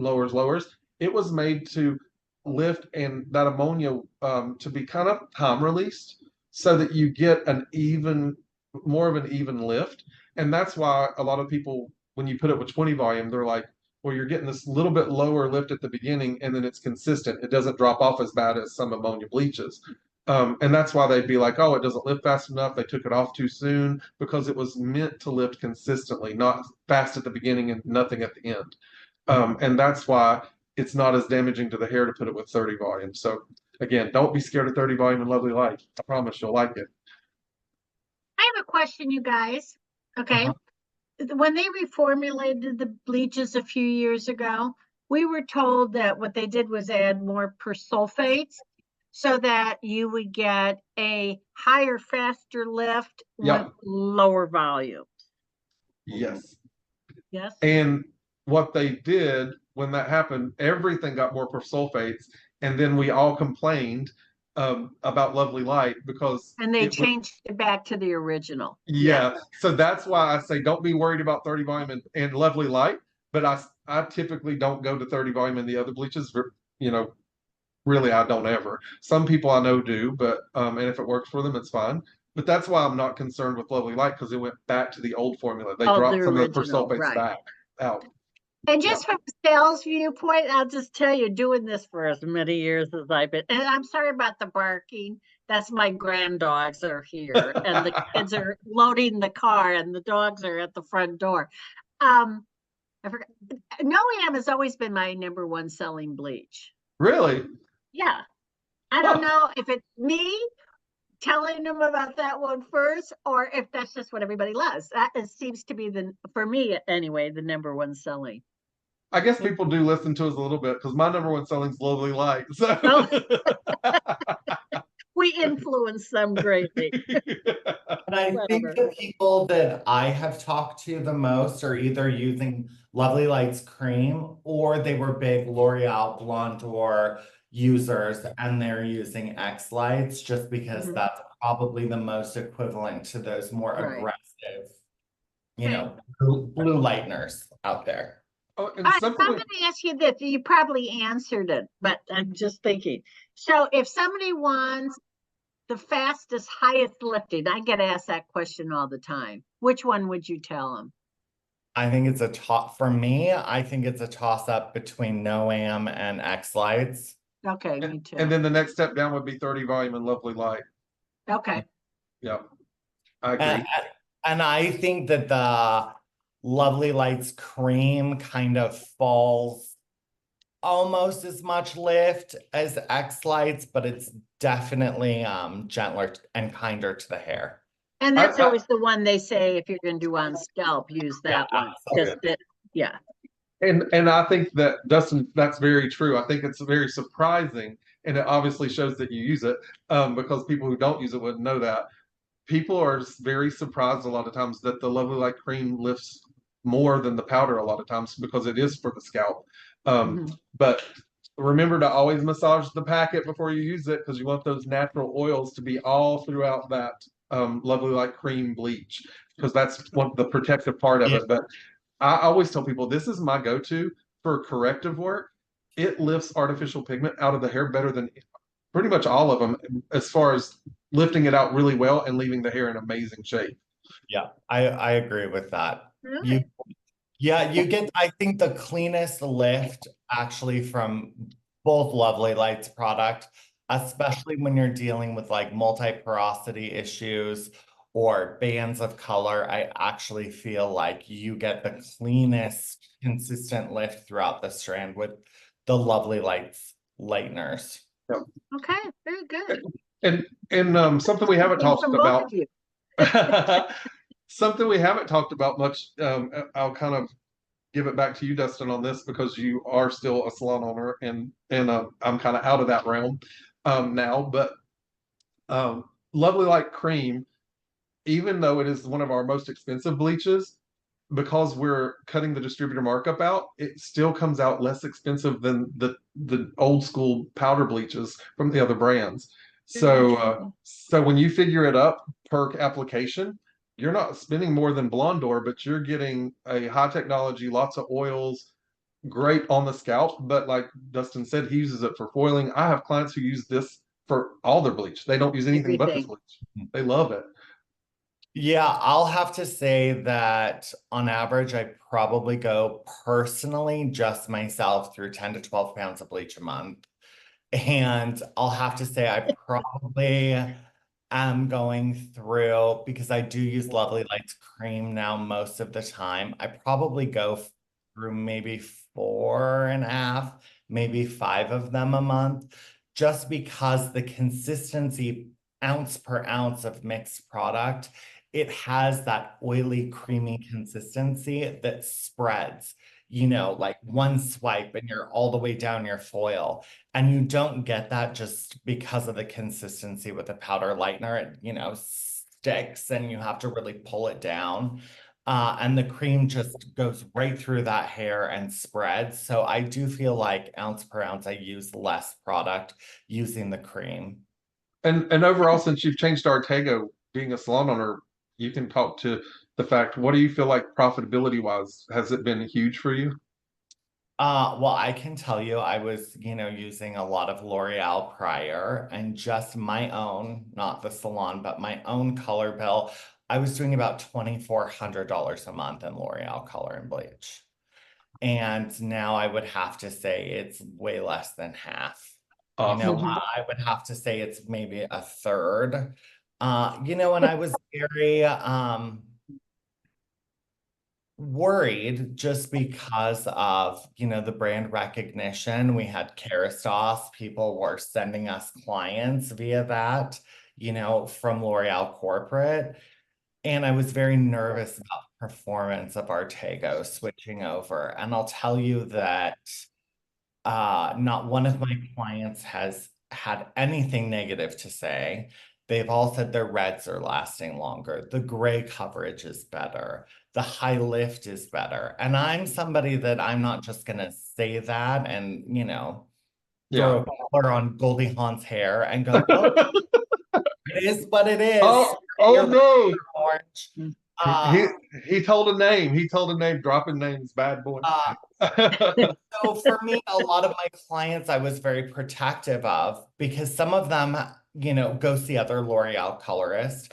It was made to lift and that ammonia to be kind of time released so that you get more of an even lift. And that's why a lot of people, when you put it with 20 volume, they're like, well, you're getting this little bit lower lift at the beginning and then it's consistent. It doesn't drop off as bad as some ammonia bleaches. And that's why they'd be like, oh, it doesn't lift fast enough. They took it off too soon, because it was meant to lift consistently, not fast at the beginning and nothing at the end. And that's why it's not as damaging to the hair to put it with 30 volume. So again, don't be scared of 30 volume and Lovely Light. I promise you'll like it. I have a question, you guys. Okay. When they reformulated the bleaches a few years ago, we were told that what they did was add more persulfates so that you would get a higher, faster lift with lower volume. Yes. Yes. And what they did when that happened, everything got more persulfates, and then we all complained about Lovely Light because and they changed it back to the original. Yeah. So that's why I say don't be worried about 30 volume and Lovely Light, but I typically don't go to 30 volume in the other bleaches. Really, I don't ever. Some people I know do, but and if it works for them, it's fine. But that's why I'm not concerned with Lovely Light, because it went back to the old formula. They dropped some of the persulfates back out. And just from a sales viewpoint, I'll just tell you, doing this for as many years as I've been, and I'm sorry about the barking. That's my granddogs are here, and the kids are loading the car, and the dogs are at the front door. I forgot. No-Am has always been my #1 selling bleach. Really? Yeah. I don't know if it's me telling them about that one first, or if that's just what everybody loves. That seems to be for me anyway, the #1 selling. I guess people do listen to us a little bit, because my #1 selling is Lovely Light. So we influence them greatly. And I think the people that I have talked to the most are either using Lovely Lights Cream, or they were big L'Oreal Blondor users and they're using X Lights just because Mhm. that's probably the most equivalent to those more Right. aggressive, Okay. blue lighteners out there. Oh, and I'm something going to ask you this. You probably answered it, but I'm just thinking. So if somebody wants the fastest, highest lifting, I get asked that question all the time. Which one would you tell them? I think it's a toss for me. I think it's a toss up between No-Am and X Lights. Okay, me and too. then the next step down would be 30 volume and Lovely Light. Okay. Yeah, I And, agree. and I think that the Lovely Lights Cream kind of falls almost as much lift as X Lights, but it's definitely gentler and kinder to the hair. And I, that's I, always the one they say if you're going to do on scalp, use Yeah, that one. absolutely. Yeah. and I think that Dustin, that's very true. I think it's very surprising, and it obviously shows that you use it, because people who don't use it wouldn't know that. People are very surprised a lot of times that the Lovely Light Cream lifts more than the powder a lot of times because it is for the scalp. Mhm. But remember to always massage the packet before you use it because you want those natural oils to be all throughout that Lovely Light Cream bleach because that's one the protective part of Yeah. it. But I always tell people this is my go-to for corrective work. It lifts artificial pigment out of the hair better than pretty much all of them as far as lifting it out really well and leaving the hair in amazing shape. Yeah, I agree with that. You Really? Yeah, you get, I think, the cleanest lift actually from both Lovely Lights product, especially when you're dealing with like multi-porosity issues or bands of color. I actually feel like you get the cleanest, consistent lift throughout the strand with the Lovely Lights lighteners. Okay, very good. And something we haven't Came talked from both about of you. something we haven't talked about much. I'll kind of give it back to you, Dustin, on this because you are still a salon owner, and I'm kind of out of that realm now. But Lovely Light Cream, even though it is one of our most expensive bleaches, because we're cutting the distributor markup out, it still comes out less expensive than the old school powder bleaches from the other brands. So when you figure it up per application, you're not spending more than Blondor, but you're getting a high technology, lots of oils, great on the scalp. But like Dustin said, he uses it for foiling. I have clients who use this for all their bleach. They don't use anything but this Everything. bleach. They love it. Yeah, I'll have to say that on average, I probably go personally just myself through 10 to 12 pounds of bleach a month. And I'll have to say, I probably am going through because I do use Lovely Lights cream now most of the time. I probably go through maybe 4.5, maybe 5 of them a month, just because the consistency, ounce per ounce of mixed product, it has that oily, creamy consistency that spreads, like one swipe and you're all the way down your foil. And you don't get that just because of the consistency with the powder lightener. It, sticks and you have to really pull it down. And the cream just goes right through that hair and spreads. So I do feel like ounce per ounce, I use less product using the cream. And overall, since you've changed Artego, being a salon owner, you can talk to the fact. What do you feel like profitability wise? Has it been huge for you? Well, I can tell you, I was, using a lot of L'Oreal prior and just my own, not the salon, but my own color bill. I was doing about $2,400 a month in L'Oreal color and bleach. And now I would have to say it's way less than half. Awesome. I would have to say it's maybe a third. And I was very worried just because of, the brand recognition. We had Kerastase, people were sending us clients via that, from L'Oreal corporate. And I was very nervous about the performance of Artego switching over. And I'll tell you that not one of my clients has had anything negative to say. They've all said their reds are lasting longer. The gray coverage is better. The high lift is better. And I'm somebody that I'm not just going to say that and, Yeah. throw a color on Goldie Hawn's hair and go, oh, it is what it is. Oh no. Orange. He he told a name. He told a name. Dropping names, bad boy. So for me, a lot of my clients I was very protective of because some of them, go see other L'Oreal colorists,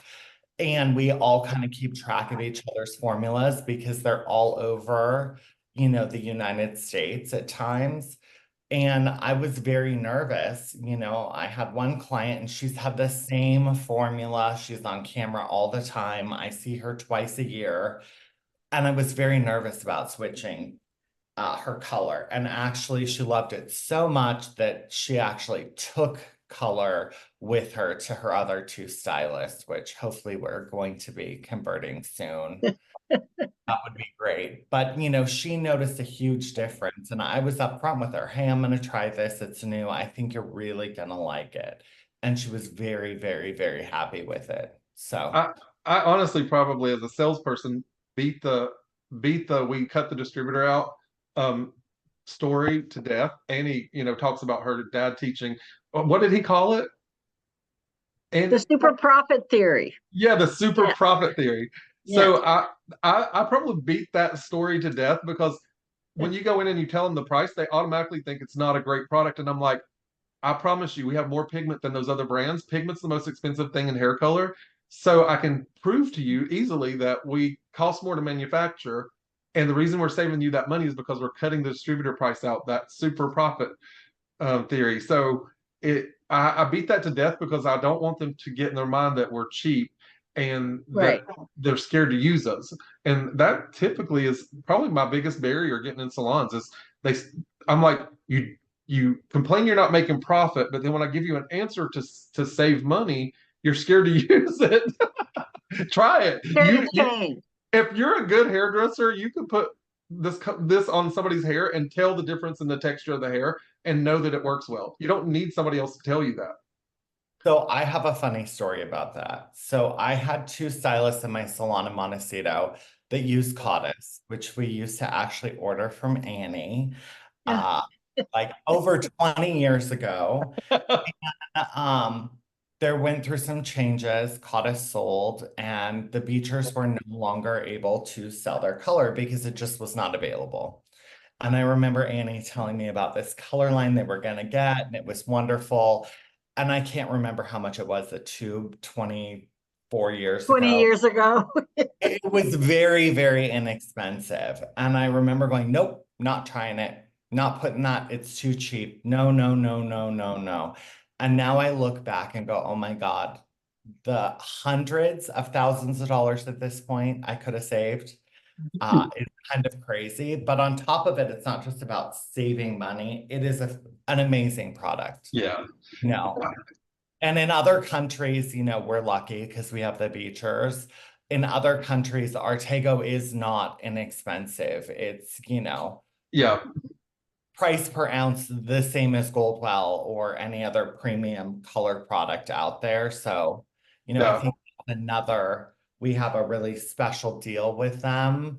and we all kind of keep track of each other's formulas because they're all over, the United States at times. And I was very nervous. I had one client and she's had the same formula. She's on camera all the time. I see her twice a year. And I was very nervous about switching her color. And actually, she loved it so much that she actually took color with her to her other two stylists, which hopefully we're going to be converting soon. That would be great. But, she noticed a huge difference. And I was upfront with her. Hey, I'm going to try this. It's new. I think you're really going to like it. And she was very, very, very happy with it. So I honestly probably as a salesperson beat the we cut the distributor out story to death. Annie, talks about her dad teaching. What did he call it? And the super profit theory. Yeah, the super profit theory. So I probably beat that story to death because when you go in and you tell them the price, they automatically think it's not a great product. And I'm like, I promise you, we have more pigment than those other brands. Pigment's the most expensive thing in hair color. So I can prove to you easily that we cost more to manufacture. And the reason we're saving you that money is because we're cutting the distributor price out, that super profit theory. So I beat that to death because I don't want them to get in their mind that we're cheap and that they're scared to use us. And that typically is probably my biggest barrier getting in salons is I'm like, you complain you're not making profit, but then when I give you an answer to save money, you're scared to use it. Try it. If you're a good hairdresser, you can put this on somebody's hair and tell the difference in the texture of the hair and know that it works well. You don't need somebody else to tell you that. So I have a funny story about that. So I had two stylists in my salon in Montecito that used Codice, which we used to actually order from Annie, like over 20 years ago. And, there went through some changes, Codice sold, and the Beechers were no longer able to sell their color because it just was not available. And I remember Annie telling me about this color line they were going to get, and it was wonderful. And I can't remember how much it was, the tube 24 years ago. 20 years ago. It was very, very inexpensive. And I remember going, nope, not trying it, not putting that, it's too cheap. No, no, no, no, no, no. And now I look back and go, oh my God, the hundreds of thousands of dollars at this point I could have saved. It's kind of crazy. But on top of it, it's not just about saving money. It is an amazing product. Yeah. And in other countries, we're lucky because we have the Beechers. In other countries, Artego is not inexpensive. It's, price per ounce the same as Goldwell or any other premium color product out there. So, I think we have a really special deal with them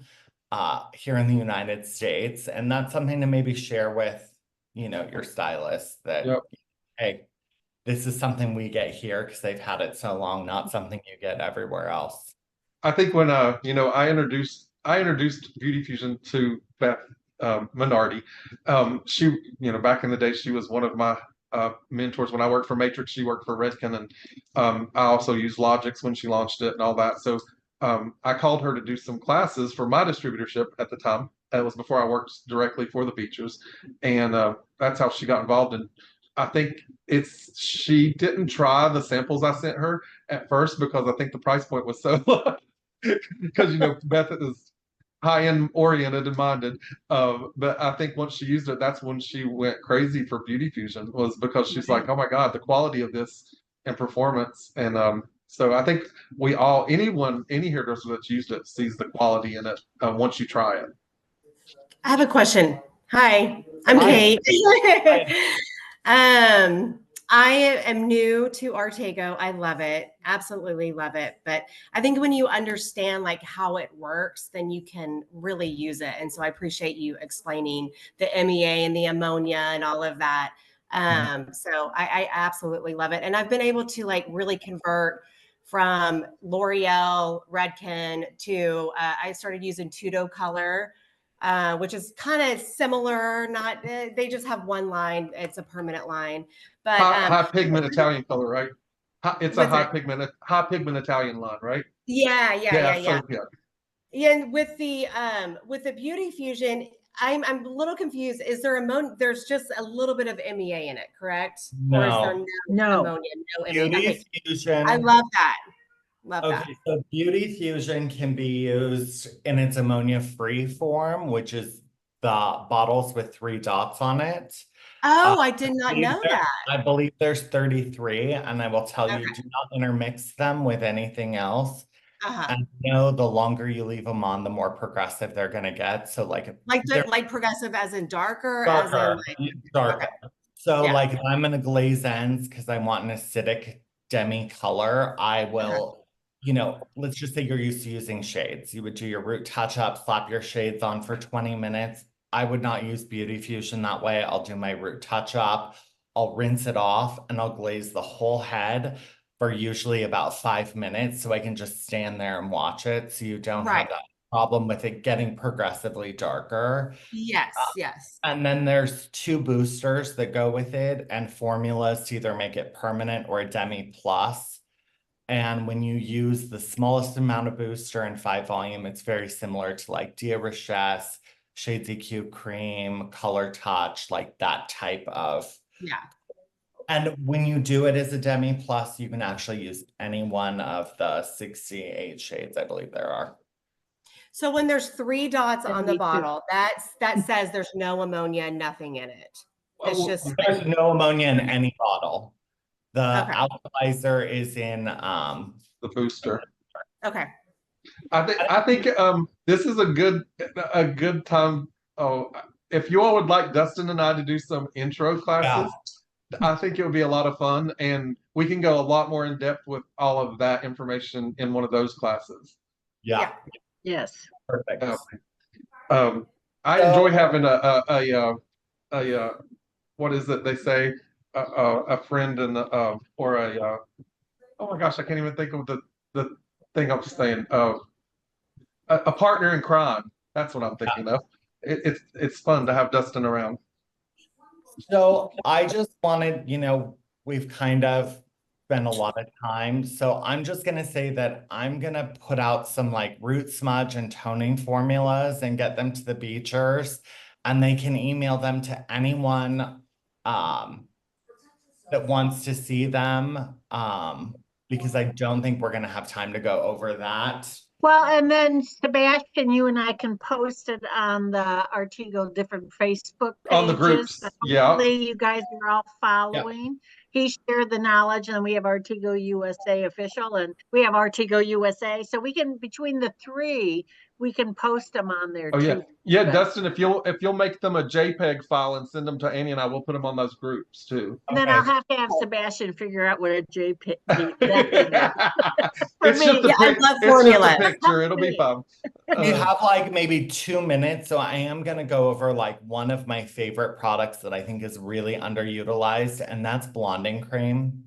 here in the United States. And that's something to maybe share with, your stylist that, hey, this is something we get here because they've had it so long, not something you get everywhere else. I think when I introduced Beauty Fusion to Beth Minardi. She, back in the day, she was one of my mentors. When I worked for Matrix, she worked for Redken, and I also used Logix when she launched it and all that. So I called her to do some classes for my distributorship at the time. That was before I worked directly for the Beechers, and that's how she got involved. And I think she didn't try the samples I sent her at first because I think the price point was so low. Because Beth is high-end oriented and minded, but I think once she used it, that's when she went crazy for Beauty Fusion, was because she's like, oh my God, the quality of this and performance. And so I think any hairdresser that's used it sees the quality in it once you try it. I have a question. Hi, I'm Kate. I am new to Artego. I love it. Absolutely love it. But I think when you understand like how it works, then you can really use it. And so I appreciate you explaining the MEA and the ammonia and all of that. So I absolutely love it. And I've been able to like really convert from L'Oreal Redken to I started using Tudo Color, which is kind of similar. Not they just have one line. It's a permanent line, but High pigment Italian color, right? It's a what's that? high pigment Italian line, right? Yeah. So yeah. Yeah, and with the Beauty Fusion, I'm a little confused. Is there ammonia? There's just a little bit of MEA in it, correct? Or is there No. no No. ammonia, no MEA? Beauty Okay, I Fusion. love that. Love that. Okay, so Beauty Fusion can be used in its ammonia-free form, which is the bottles with 3 dots on it. Oh, I did not know that. I believe there's 33, and I will tell you, Okay. do not intermix them with anything else. Uh-huh. And know the longer you leave them on, the more progressive they're gonna get. So like they're Like progressive as in darker, as in darker, like darker. okay. So Yeah. like if I'm gonna glaze ends because I want an acidic demi color, I will, let's just say you're used to using shades. You would do your root touch up, slap your shades on for 20 minutes. I would not use Beauty Fusion that way. I'll do my root touch up, I'll rinse it off, and I'll glaze the whole head for usually about 5 minutes so I can just stand there and watch it so you don't Right. have that problem with it getting progressively darker. Yes, yes. And then there's 2 boosters that go with it and formulas to either make it permanent or a demi plus. And when you use the smallest amount of booster and 5 volume, it's very similar to like Dia Richesse, Shades EQ Cream, Color Touch, like that type of. Yeah. And when you do it as a demi plus, you can actually use any one of the 68 shades, I believe there are. So when there's 3 dots on the Me too. bottle, that says there's no ammonia, nothing in it. It's just There's no ammonia in any bottle. The okay. alkalizer is in The booster. Okay. I think this is a good time. Oh, if you all would like Dustin and I to do some intro classes, I think it would be a lot of fun, and we can go a lot more in depth with all of that information in one of those classes. Yeah. Yes. Perfect. I enjoy having a what is it they say, a friend and or a oh my gosh, I can't even think of the thing I'm saying. A partner in crime. That's what I'm thinking of. It's fun to have Dustin around. So I just wanted, we've kind of spent a lot of time. So I'm just going to say that I'm going to put out some like root smudge and toning formulas and get them to the beachers, and they can email them to anyone that wants to see them, because I don't think we're going to have time to go over that. Well, and then Sebastian, you and I can post it on the Artego different Facebook pages. On the groups, yeah. Hopefully you guys are all following. He shared the knowledge, and we have Artego USA official, and we have Artego USA. So we can, between the 3, we can post them on there Oh too. yeah, Dustin, if you'll make them a JPEG file and send them to Annie and I, will put them on those groups too. And then I'll have to have Sebastian figure out what a JPEG is. It's me, just a I love it's just formulas. a picture. It'll be fun. You have like maybe 2 minutes, so I am going to go over like one of my favorite products that I think is really underutilized, and that's blonding cream.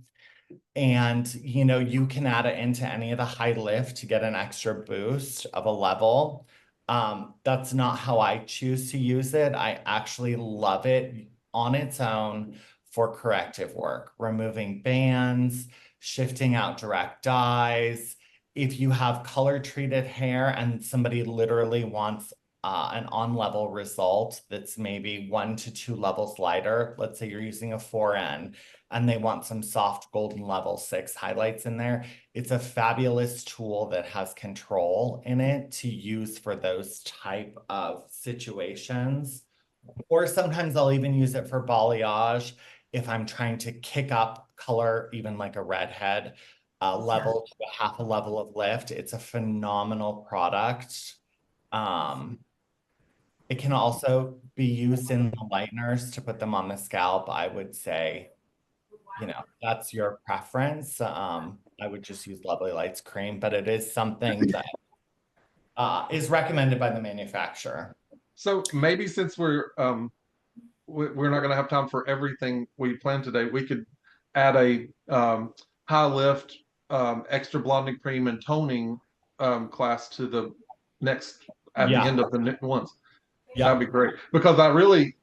And you can add it into any of the high lift to get an extra boost of a level. That's not how I choose to use it. I actually love it on its own for corrective work, removing bands, shifting out direct dyes. If you have color treated hair and somebody literally wants an on-level result that's maybe 1 to 2 levels lighter, let's say you're using a 4N and they want some soft golden level 6 highlights in there, it's a fabulous tool that has control in it to use for those type of situations. Or sometimes I'll even use it for balayage if I'm trying to kick up color, even like a redhead level to a half a level of lift. It's a phenomenal product. It can also be used in the lighteners to put them on the scalp, I would say. that's your preference. I would just use Lovely Lights cream, but it is something that is recommended by the manufacturer. So maybe since we're not going to have time for everything we planned today, we could add a high lift, extra blonding cream and toning class to the next at the end of the ones. That'd be great, because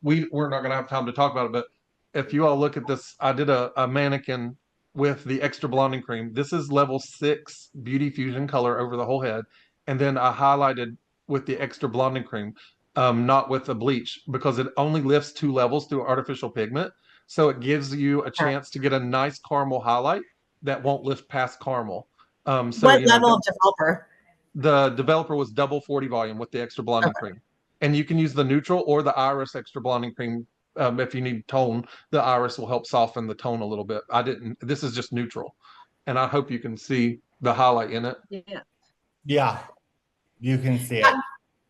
we're not going to have time to talk about it, but if you all look at this, I did a mannequin with the extra blonding cream. This is level 6 Beauty Fusion color over the whole head, and then I highlighted with the extra blonding cream, not with the bleach, because it only lifts 2 levels through artificial pigment, so it gives you a chance to get a nice caramel highlight that won't lift past caramel. What level of developer? The developer was double 40 volume with the extra blonding cream. And you can use the neutral or the iris extra blonding cream. If you need tone, the iris will help soften the tone a little bit. This is just neutral. And I hope you can see the highlight in it. Yeah, you can see it.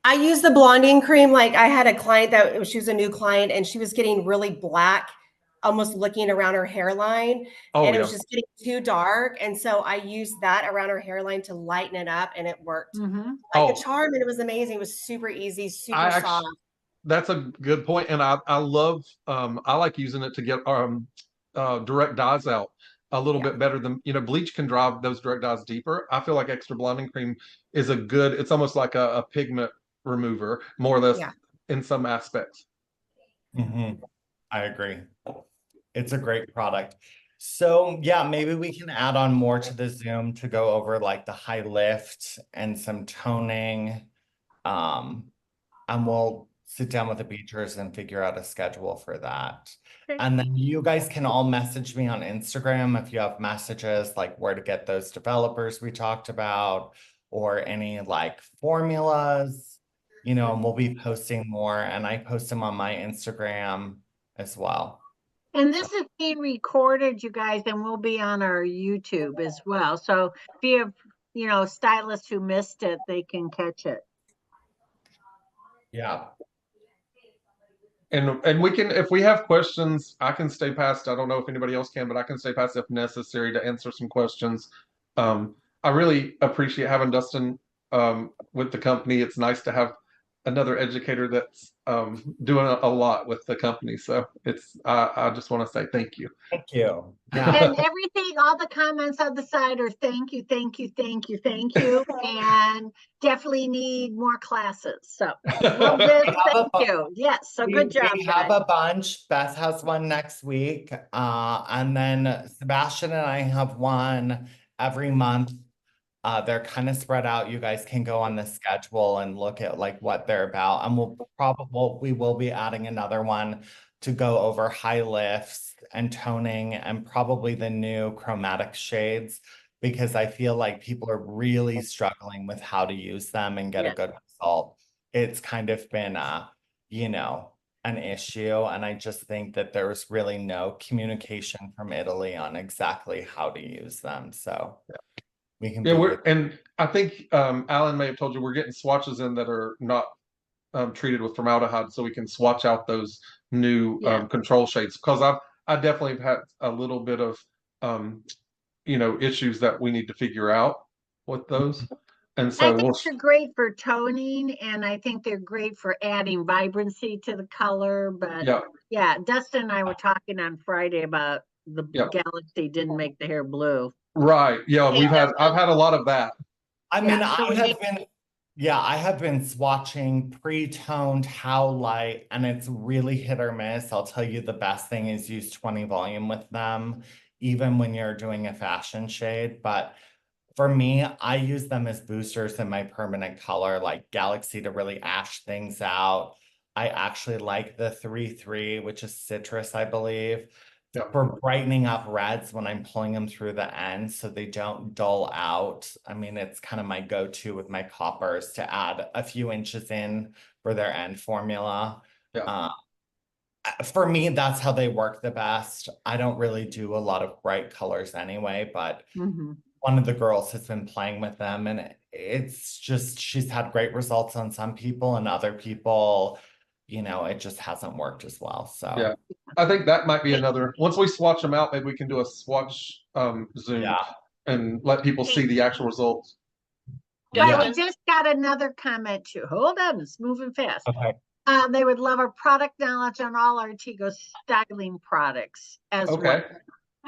I use the blonding cream. Like I had a client she was a new client and she was getting really black, almost looking around her hairline. And it was just getting too dark. And so I used that around her hairline to lighten it up, and it worked like a charm. And it was amazing. It was super easy, super soft. That's a good point. And I love, I like using it to get direct dyes out a little bit better than, bleach can drive those direct dyes deeper. I feel like extra blonding cream is it's almost like a pigment remover, more or less in some aspects. I agree. It's a great product. So yeah, maybe we can add on more to the Zoom to go over like the high lift and some toning. And we'll sit down with the Beechers and figure out a schedule for that. And then you guys can all message me on Instagram if you have messages like where to get those developers we talked about, or any like formulas, and we'll be posting more, and I post them on my Instagram as well. And this is being recorded, you guys, and will be on our YouTube as well. So if you have, stylists who missed it, they can catch it. Yeah. And we can, if we have questions, I can stay past. I don't know if anybody else can, but I can stay past if necessary to answer some questions. I really appreciate having Dustin with the company. It's nice to have another educator that's doing a lot with the company. So I just want to say thank you. Thank you. Yeah. And everything, all the comments on the side are thank you, thank you, thank you, thank you. And definitely need more classes. So well, thank you. Yes. So good job. We have a bunch. Beth has one next week. And then Sebastian and I have one every month. They're kind of spread out. You guys can go on the schedule and look at like what they're about. And we will be adding another one to go over high lifts and toning and probably the new chromatic shades, because I feel like people are really struggling with how to use them and get a good result. It's kind of been an issue. And I just think that there was really no communication from Italy on exactly how to use them. So we can and I think Alan may have told you we're getting swatches in that are not treated with formaldehyde, so we can swatch out those new control shades, because I definitely have had a little bit of issues that we need to figure out with those. And so I think they're great for toning, and I think they're great for adding vibrancy to the color. But Dustin and I were talking on Friday about the Galaxy didn't make the hair blue. Right. Yeah, I've had a lot of that. I mean, I have been swatching pre-toned howlite, and it's really hit or miss. I'll tell you, the best thing is use 20 volume with them, even when you're doing a fashion shade. But for me, I use them as boosters in my permanent color, like Galaxy, to really ash things out. I actually like the 3-3, which is citrus, I believe. For brightening up reds when I'm pulling them through the end so they don't dull out. I mean, it's kind of my go-to with my coppers to add a few inches in for their end formula. For me, that's how they work the best. I don't really do a lot of bright colors anyway, but one of the girls has been playing with them, and it's just, she's had great results on some people, and other people, you know, it just hasn't worked as well. So Yeah. I think that might be another, once we swatch them out, maybe we can do a swatch Zoom yeah. and let people see the actual results. Right, Yeah. we just got another comment too. Hold on, it's moving fast. Okay. They would love our product knowledge on all Artego styling products as well.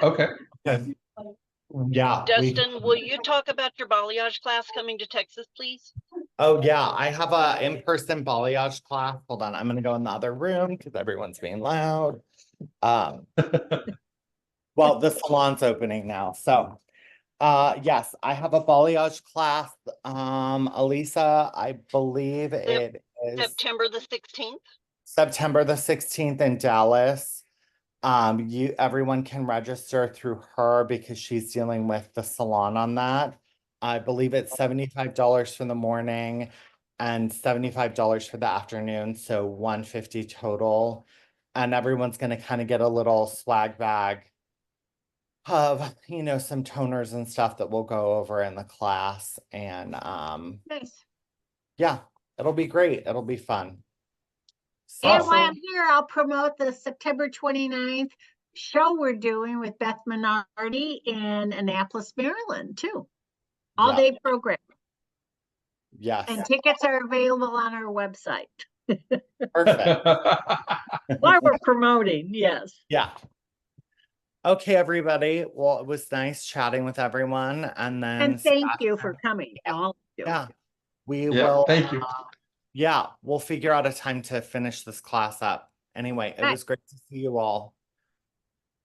Okay. Yeah. Dustin, will you talk about your balayage class coming to Texas, please? Oh yeah, I have a in-person balayage class. Hold on, I'm gonna go in the other room because everyone's being loud. Well, the salon's opening now. So yes, I have a balayage class. Elisa, I believe it is September the 16th. September the 16th in Dallas. Everyone can register through her because she's dealing with the salon on that. I believe it's $75 for the morning and $75 for the afternoon, so $150 total. And everyone's gonna kind of get a little swag bag of, you know, some toners and stuff that we'll go over in the class. And Nice. yeah, it'll be great. It'll be fun. And So while I'm here, I'll promote the September 29th show we're doing with Beth Minardi in Annapolis, Maryland, too. All yeah, day program. yes, And tickets are available on our website. perfect. While we're promoting, yes. Yeah. Okay, everybody. Well, it was nice chatting with everyone. And then And thank you for coming, all of you. yeah, we Yeah, will. thank you. Yeah, we'll figure out a time to finish this class up. Anyway, it Right. was great to see you all.